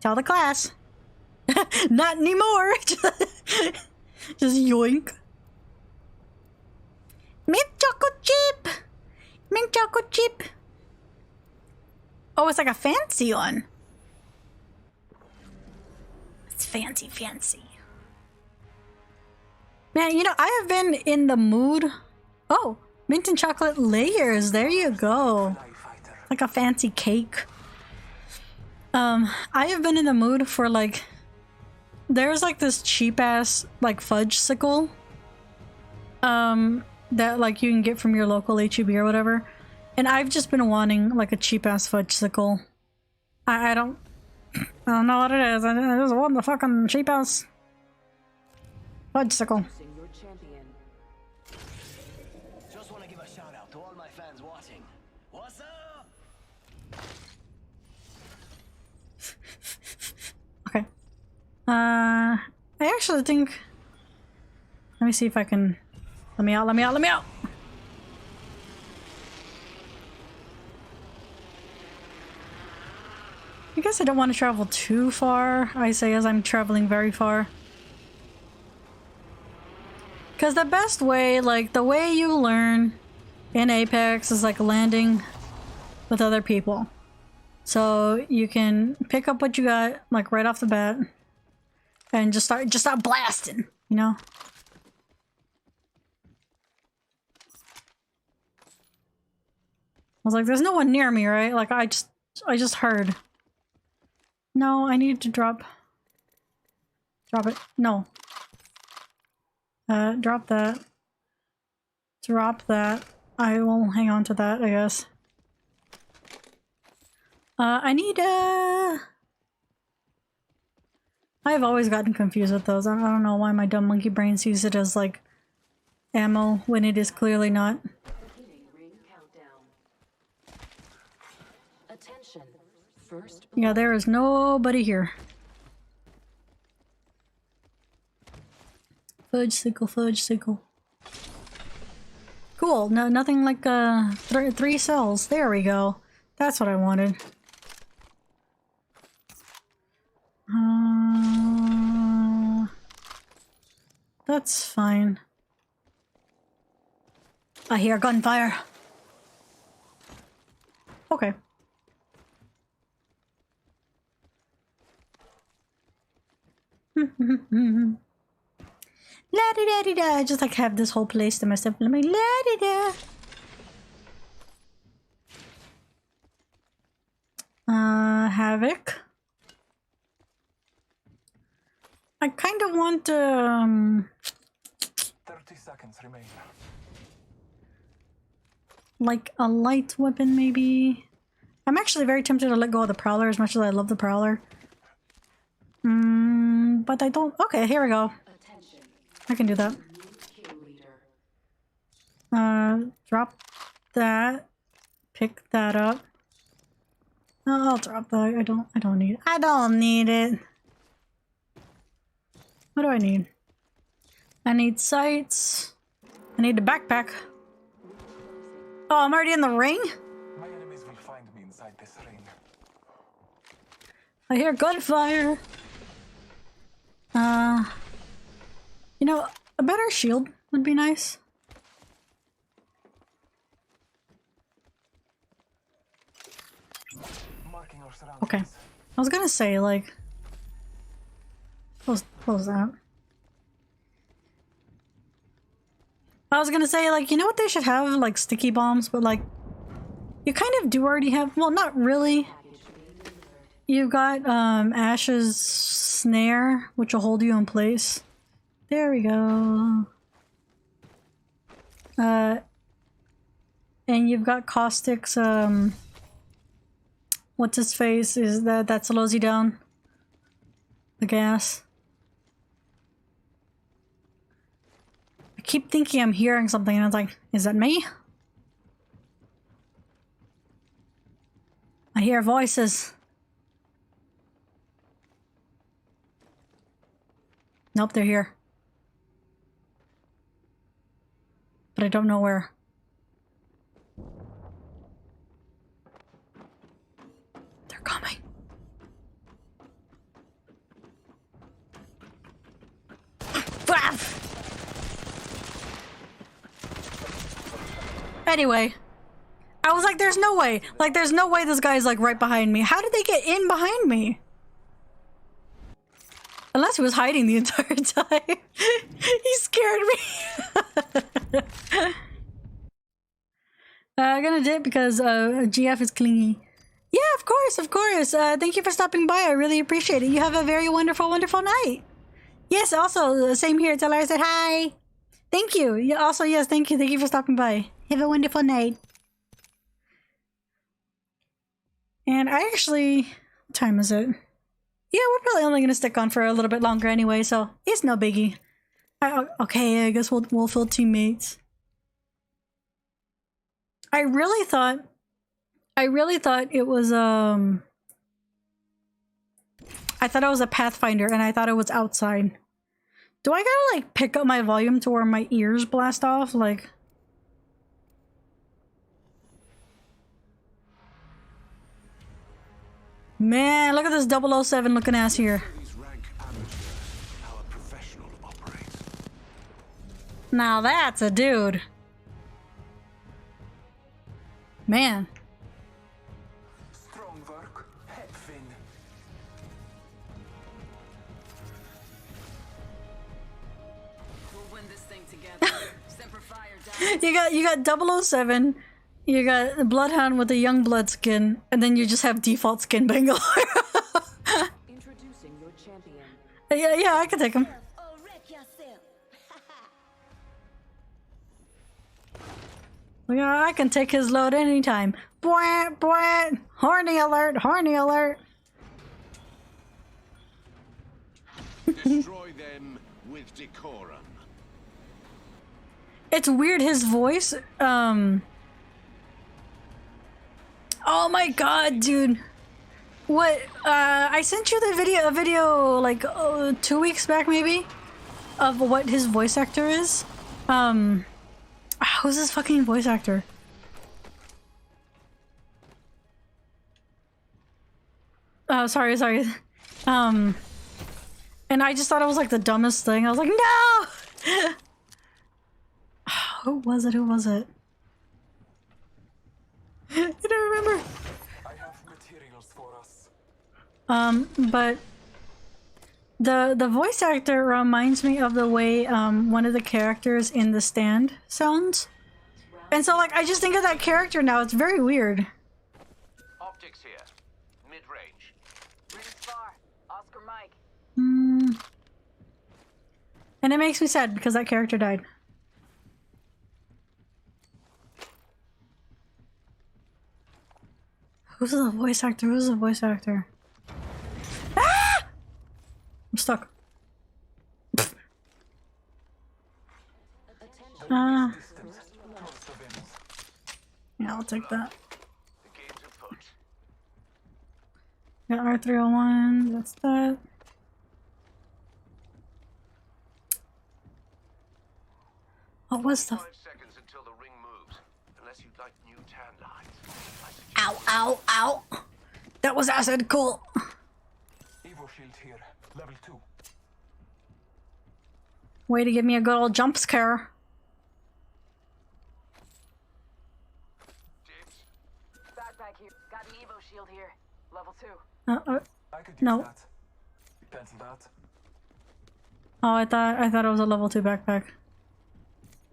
Tell the class. Not anymore! Just yoink. Mint chocolate chip! Mint chocolate chip! Oh, it's like a fancy one. It's fancy, fancy. Man, you know, I have been in the mood. Oh, mint and chocolate layers. There you go. Like a fancy cake. I have been in the mood for like, there's like this cheap ass like fudge sickle. That like you can get from your local HEB or whatever. And I've just been wanting like a cheap ass fudge sickle. I don't know what it is. I just want the fucking cheap ass fudge sickle. Just want to give a shout out to all my fans watching. What's up? Okay. I actually think. Let me see if I can. Let me out. Let me out. Let me out. I guess I don't want to travel too far. I say as I'm traveling very far. Because the best way, like the way you learn in Apex is like landing with other people. So you can pick up what you got like right off the bat and just start blasting, you know? I was like, there's no one near me, right? Like I just heard. No, I need to drop it. No. Drop that. Drop that. I will hang on to that, I guess. I need, I've always gotten confused with those. I don't know why my dumb monkey brain sees it as, like, ammo when it is clearly not. Attention. First. Yeah, there is nobody here. Fudge sickle, fudge sickle. Cool. No, nothing like three cells. There we go. That's what I wanted. That's fine. I hear gunfire. Okay. La di da di da. I just like have this whole place to myself. Let me la di da. Havoc. I kind of want 30 seconds remain. like a light weapon maybe. I'm actually very tempted to let go of the Prowler as much as I love the Prowler. But I don't. Okay, here we go. I can do that. Drop that. Pick that up. No, I'll drop that. I don't need it. I don't need it. What do I need? I need sights. I need a backpack. Oh, I'm already in the ring? My enemies will find me inside this ring. I hear gunfire. You know, a better shield would be nice. Marking our surroundings. Okay. I was gonna say, like... Close that. I was gonna say, like, you know what they should have? Like, sticky bombs, but, like... You kind of do already have... Well, not really. You've got, Ash's snare, which will hold you in place. There we go. And you've got Caustic's, what's his face? Is that slows you down? The gas. I keep thinking I'm hearing something and I was like, is that me? I hear voices. Nope, they're here. But I don't know where. They're coming. Anyway, I was like, there's no way. Like, there's no way this guy's like right behind me. How did they get in behind me? Unless he was hiding the entire time. He scared me. I'm gonna dip because GF is clingy. Yeah, of course, of course. Thank you for stopping by. I really appreciate it. You have a very wonderful, wonderful night. Yes, also, same here. Tell her I said hi. Thank you. Yeah, also, yes, thank you. Thank you for stopping by. Have a wonderful night. And I actually... What time is it? Yeah, we're probably only going to stick on for a little bit longer anyway, so it's no biggie. Okay, I guess we'll fill teammates. I really thought it was, I thought it was a Pathfinder, and I thought it was outside. Do I gotta, like, pick up my volume to where my ears blast off? Like... Man, look at this 007 looking ass here. Now that's a dude. Man. Strong work, head fin. We'll win this thing together. Semper Fire down. You got 007, you got Bloodhound with a young blood skin, and then you just have default skin Bangalore. Introducing your champion. Yeah, I can take him. Oh, wreck yourself. Yeah, I can take his load anytime. Bwah, bwah. Horny alert, horny alert. Destroy them with decorum. It's weird, his voice, Oh my god, dude. What, I sent you a video like 2 weeks back maybe, of what his voice actor is. Who's this fucking voice actor? Sorry. And I just thought it was like the dumbest thing. I was like, no! Who was it? I don't remember. I have materials for us. But the voice actor reminds me of the way one of the characters in The Stand sounds. And so like I just think of that character now. It's very weird. Optics here. Mid-range. Ring's far. Oscar Mike. And it makes me sad because that character died. Who's the voice actor? Ah! I'm stuck. Yeah, I'll take that. The game's afoot. Got R301, that's that. What was the... 5 seconds until the ring moves. Unless you'd like new tan lines. Ow, ow, ow! That was acid, cool! Evo shield here. Level 2. Way to give me a good old jump scare. Backpack here. Got an Evo shield here. Level 2. I could use No. that. Cancel that. Oh, I thought it was a level 2 backpack.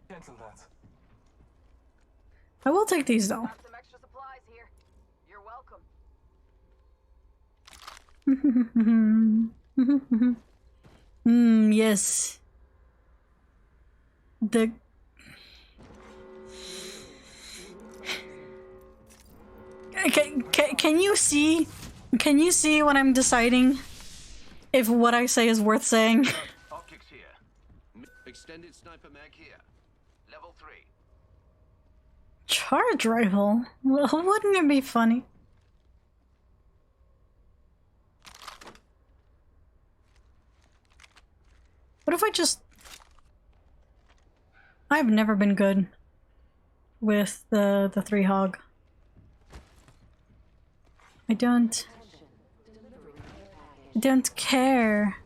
Cancel that. I will take these though. Got some extra supplies here. You're welcome. Yes. The... Can you see? Can you see when I'm deciding if what I say is worth saying? Optics here. Extended sniper mag here. Level 3. Charge rifle? Well, wouldn't it be funny? What if I just... I've never been good with the 3-hog. I don't care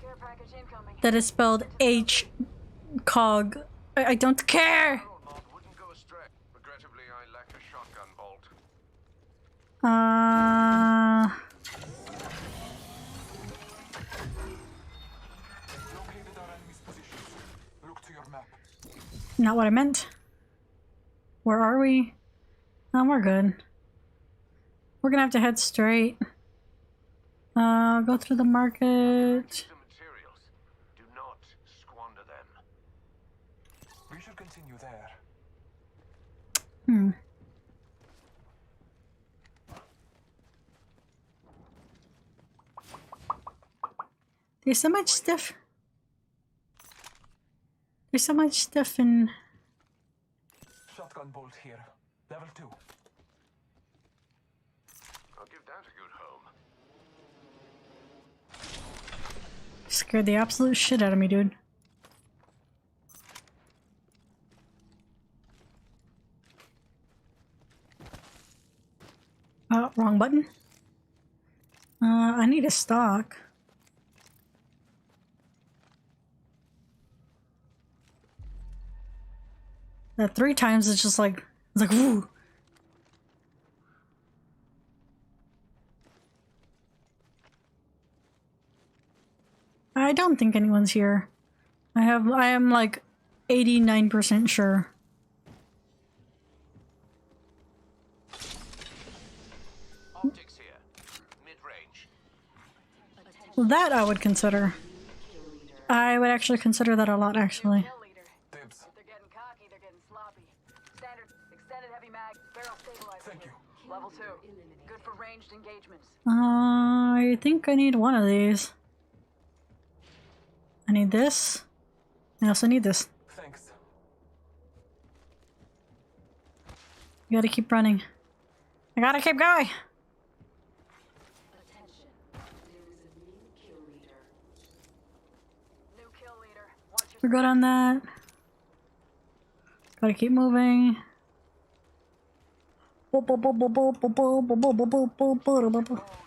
Care package incoming. that it's spelled H-cog. I don't care! Barrel mod wouldn't go astray. Regrettably, I lack a shotgun bolt. Located our enemy's positions. Look to your map. Not what I meant. Where are we? Oh, we're good. We're gonna have to head straight. Go through the market. The materials. Do not squander them. We should continue there. There's so much stuff. There's so much stuff in... Shotgun bolt here. Level 2. I'll give that a good home. Scared the absolute shit out of me, dude. Oh, wrong button. I need a stock. That 3 times is just like, it's like, woo. I don't think anyone's here. I am like 89% sure. Optics here. Mid-range. That I would consider. I would actually consider that a lot, actually. Kill leader. Dibs. If they're getting cocky, they're getting sloppy. Standard, extended heavy mag, barrel stabilizer Thank here. you. Level 2. Good for ranged engagements. I think I need one of these. I need this. I also need this. Thanks. You gotta keep running. I gotta keep going! New kill leader. Watch your We're good on that. Gotta keep moving. Hold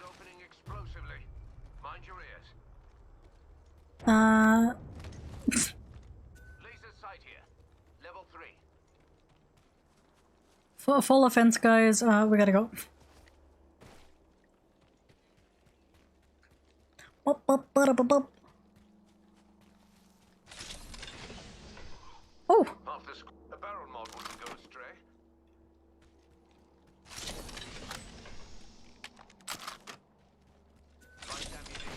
opening explosively. Mind your ears. Laser sight here. Level 3. Full offense, guys. We gotta go. Oh! Half the a barrel mod wouldn't go astray. Light ammunition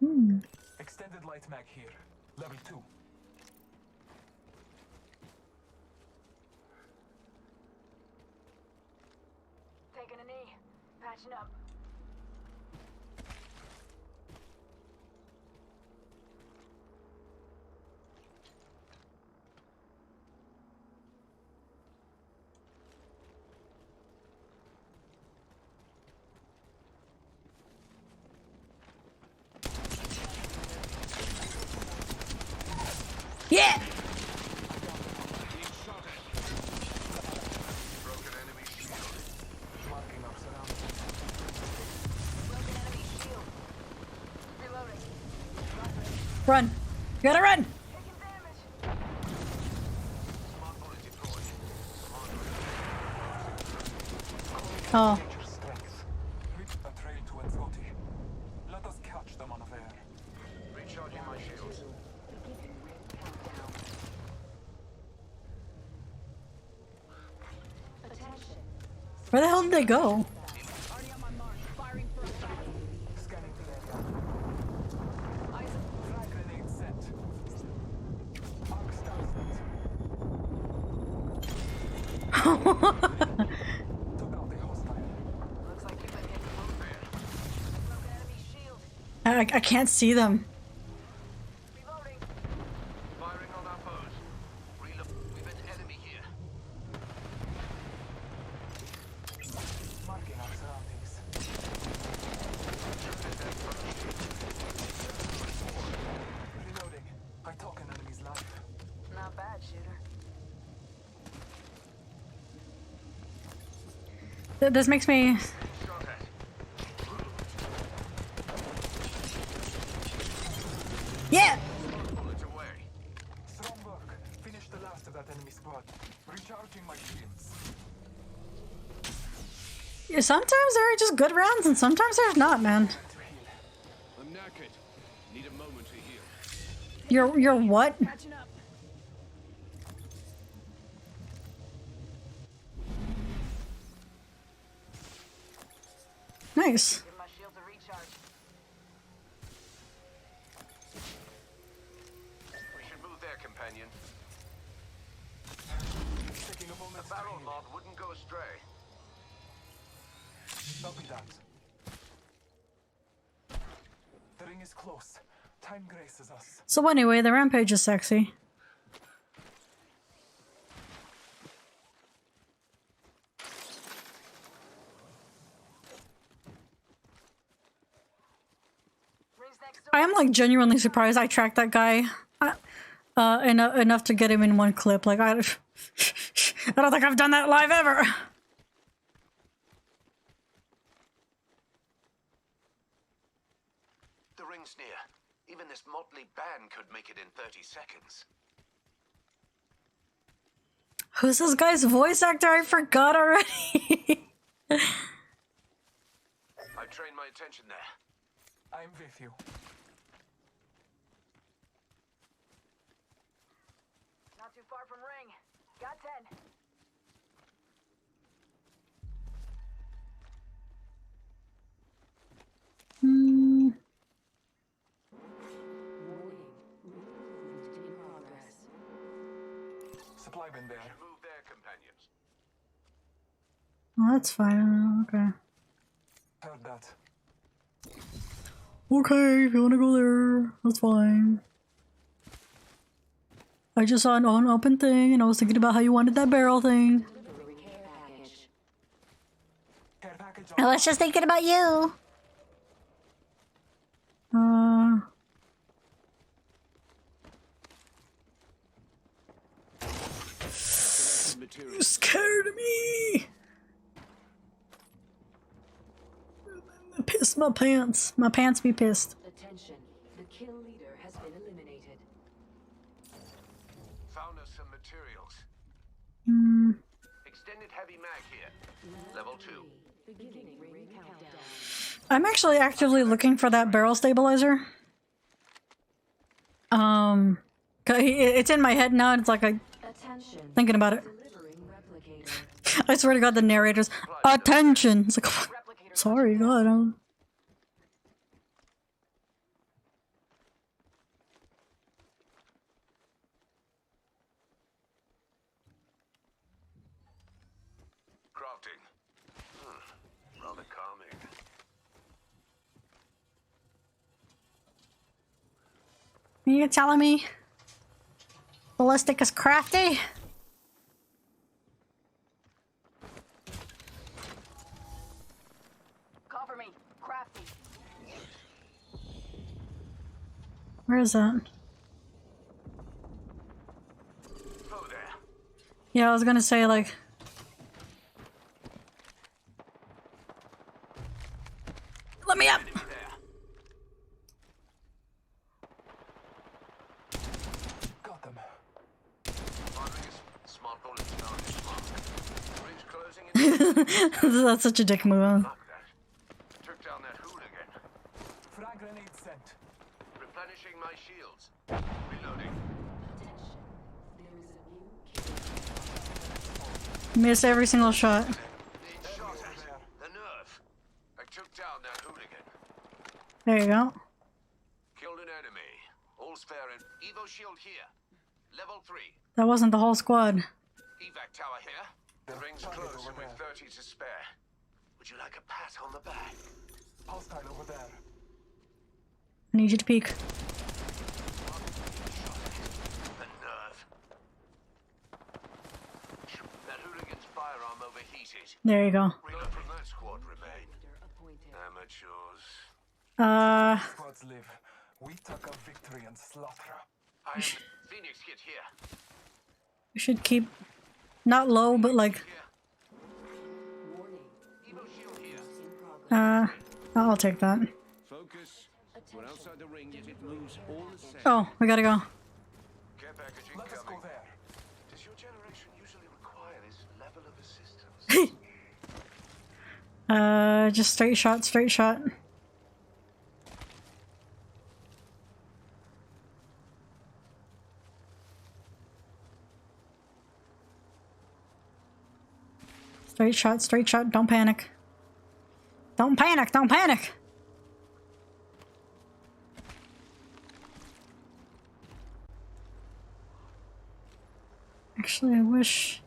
here. Extended light mag here. Level 2. taking a knee. Patching up. Yeah! Broken enemy shield. Marking our surroundings. Broken enemy shield. Reloading. Run! You gotta run! Taking damage. Smart bullet deployed. Oh. Nature's strength. Rip a trail to Enzoti. Let us catch them unaware. Recharging my shields. Where the hell did they go? Scanning the area. Frag grenade set. Arc star set. Took out the hostile. Looks like you've been hit. Broken enemy shield. I can't see them. Reloading. Firing on our foes. Reload. We've an enemy here. Marking our surroundings. Reloading. I took an enemy's life. Not bad, shooter. This makes me. Shot at. Yeah! Bullet away. Strong work. Finish the last of that enemy squad. Recharging my shields. Yeah, sometimes there are just good rounds and sometimes there's not, man. To heal. I'm knackered. Need a moment to heal. You're what? Catching up. Nice. Give my shield a recharge. We should move there, companion. Taking a moment's Barrel training. knob wouldn't go astray. Copy that. The ring is close. Time graces us. So anyway, the rampage is sexy. Rings next door. I am like genuinely surprised I tracked that guy enough to get him in one clip. Like I don't think I've done that live ever. The ring's near. Even this motley band could make it in 30 seconds. Who's this guy's voice actor? I forgot already. I trained my attention there. I'm with you. Not too far from ring. Got 10. Supply bin there. Move there, companions. Oh, that's fine. Okay. Heard that. Okay, if you wanna go there, that's fine. I just saw an unopened thing and I was thinking about how you wanted that barrel thing. Care package I was just thinking about you. You scared me. Piss my pants. My pants be pissed. Attention, the kill leader has been eliminated. Found us some materials. Extended heavy mag here. Level 2. Beginning ring countdown. I'm actually actively looking for that barrel stabilizer. It's in my head now and it's like I Attention, thinking about it. delivering replicator. I swear to God, the narrator's attention. It's like, Replicator. sorry, God. Crafting. Rather calming. You telling me ballistic is crafty? Cover me. Crafty. Where is that? Yeah, I was gonna say, like... Let me up! Got them. Smart bullets started smart. Ring's closing in. That's such a dick move. Fuck that. Took down that hooligan. Frag grenade sent. Replenishing my shields. Reloading. Miss every single shot. Being shot at. The nerve. I took down that hooligan. There you go. Killed an enemy. All's fair and Evo shield here. Level 3. That wasn't the whole squad. Evac tower here. The ring's close and with 30 to spare. Would you like a pat on the back? Hostile over there. I need you to peek. The nerve. That hooligan's firearm overheated. There you go. Reload from that squad remain. Amateurs. Squads live. We took a victory and slaughter. I am Phoenix Kit here. We should keep... Not low, but like... Evo shield here. I'll take that. Focus. We're outside the ring, yet it moves all the same. Oh, we gotta go. Care package Let us go incoming. there. Does your generation usually require this level of assistance? Just straight shot, straight shot. Straight shot, don't panic. Don't panic, don't panic! Actually, I wish...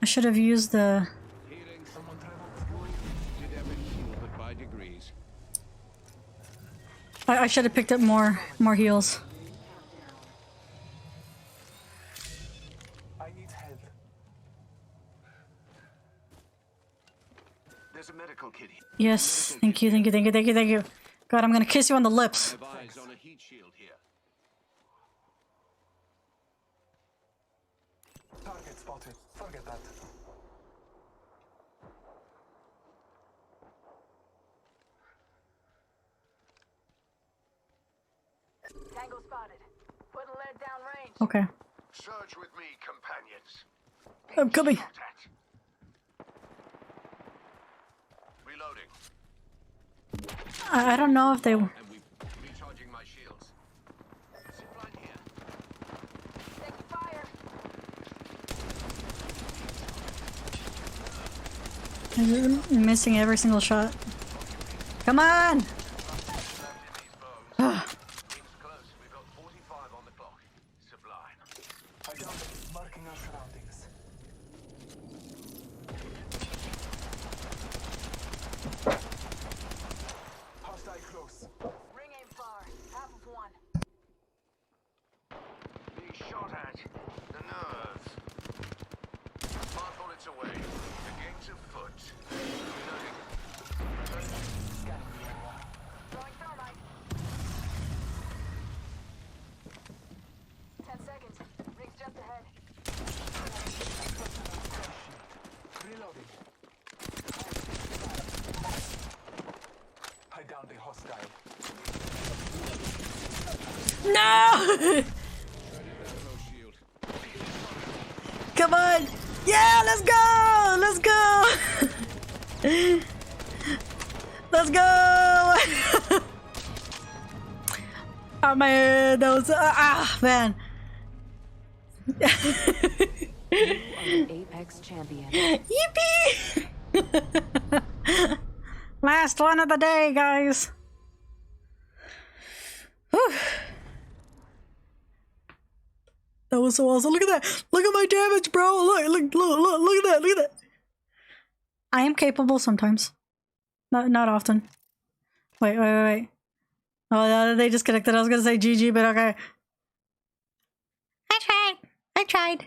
I should have used the... Healing. Did damage shield, but by degrees. I should have picked up more heals. I need help. There's a medical kit here. Yes, thank you, thank you, thank you, thank you, thank you. God, I'm gonna kiss you on the lips. Have eyes on a heat shield here. Target spotted. Forget that. Tango spotted. Putting lead down range. Okay, Surge with me, companions. I'm coming. Shot at. Reloading. I don't know if they... And we recharging my shields. Zipline here. Taking fire. I'm missing every single shot. Come on! Left in these bones. Rings close. We've got 45 on the clock. Sublime. I got it. Marking our surroundings. Hostile close. Ring aim far. Half of one. Being shot at. The nerve. Smart bullets away. The game's afoot. Reloading. Scanning the area. Throwing thermite. 10 seconds. Ring's just ahead. Reloading. I downed a hostile. No! Shield. Come on! Yeah, let's go! Let's go! Let's go! Oh man, that was man. Apex champion. Yippee! Last one of the day, guys. Whew. That was so awesome. Look at that. Look at my damage, bro. Look at that. Look at that. I am capable sometimes. Not often. Wait. Oh, they disconnected. I was gonna say GG, but okay. I tried.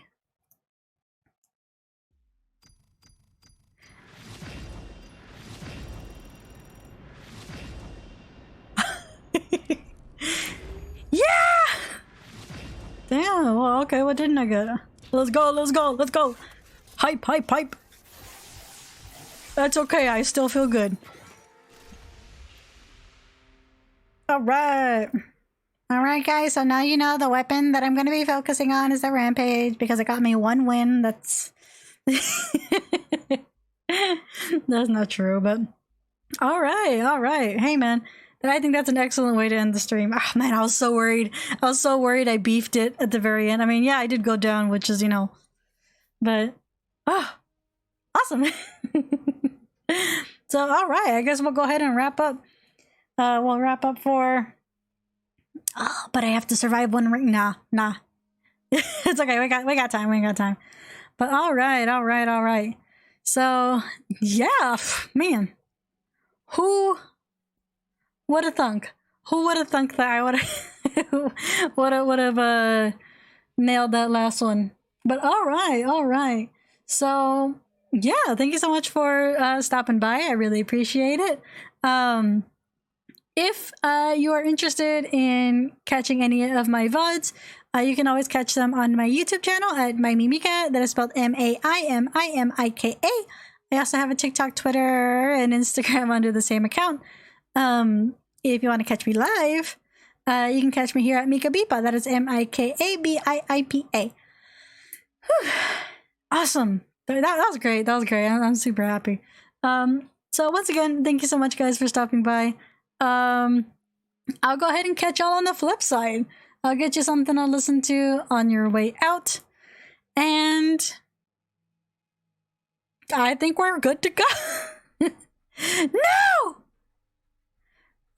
Yeah! Damn, well, okay, what didn't I get? Let's go, let's go, let's go. Hype, hype, hype. That's okay, I still feel good. Alright. Alright guys, so now you know the weapon that I'm going to be focusing on is the Rampage because it got me 1 win. That's... That's not true, but... Alright, alright. Hey man, I think that's an excellent way to end the stream. Ah man, I was so worried. I was so worried I beefed it at the very end. I mean, yeah, I did go down, which is, you know... But... Oh, awesome. So, alright, I guess we'll go ahead and wrap up. We'll wrap up for... Oh, but I have to survive 1 ring. Nah. It's okay, we got time. But alright. So, yeah, man. Who would have thunk? Who would have thunk that I would have nailed that last one? But alright. So, yeah, thank you so much for stopping by. I really appreciate it. If you are interested in catching any of my VODs, you can always catch them on my YouTube channel at MyMimika. That is spelled MAIMIMIKA. I also have a TikTok, Twitter, and Instagram under the same account. If you want to catch me live, you can catch me here at Mika Bipa. That is MIKABIIPA. Awesome. That was great. I'm super happy. So once again, thank you so much, guys, for stopping by. I'll go ahead and catch y'all on the flip side. I'll get you something to listen to on your way out. And I think we're good to go. No!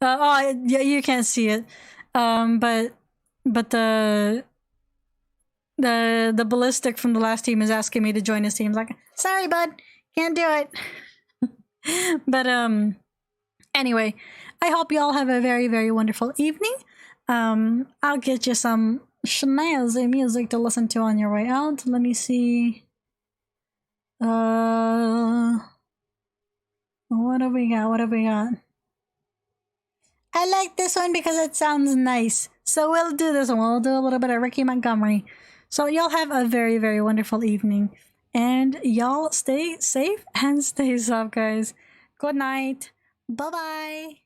Yeah, you can't see it. But the ballistic from the last team is asking me to join his team. Like, sorry, bud, can't do it. But anyway, I hope you all have a very, very wonderful evening. I'll get you some snazzy music to listen to on your way out. Let me see. What have we got? I like this one because it sounds nice. So we'll do this one. We'll do a little bit of Ricky Montgomery. So y'all have a very, very wonderful evening. And y'all stay safe and stay soft, guys. Good night. Bye-bye.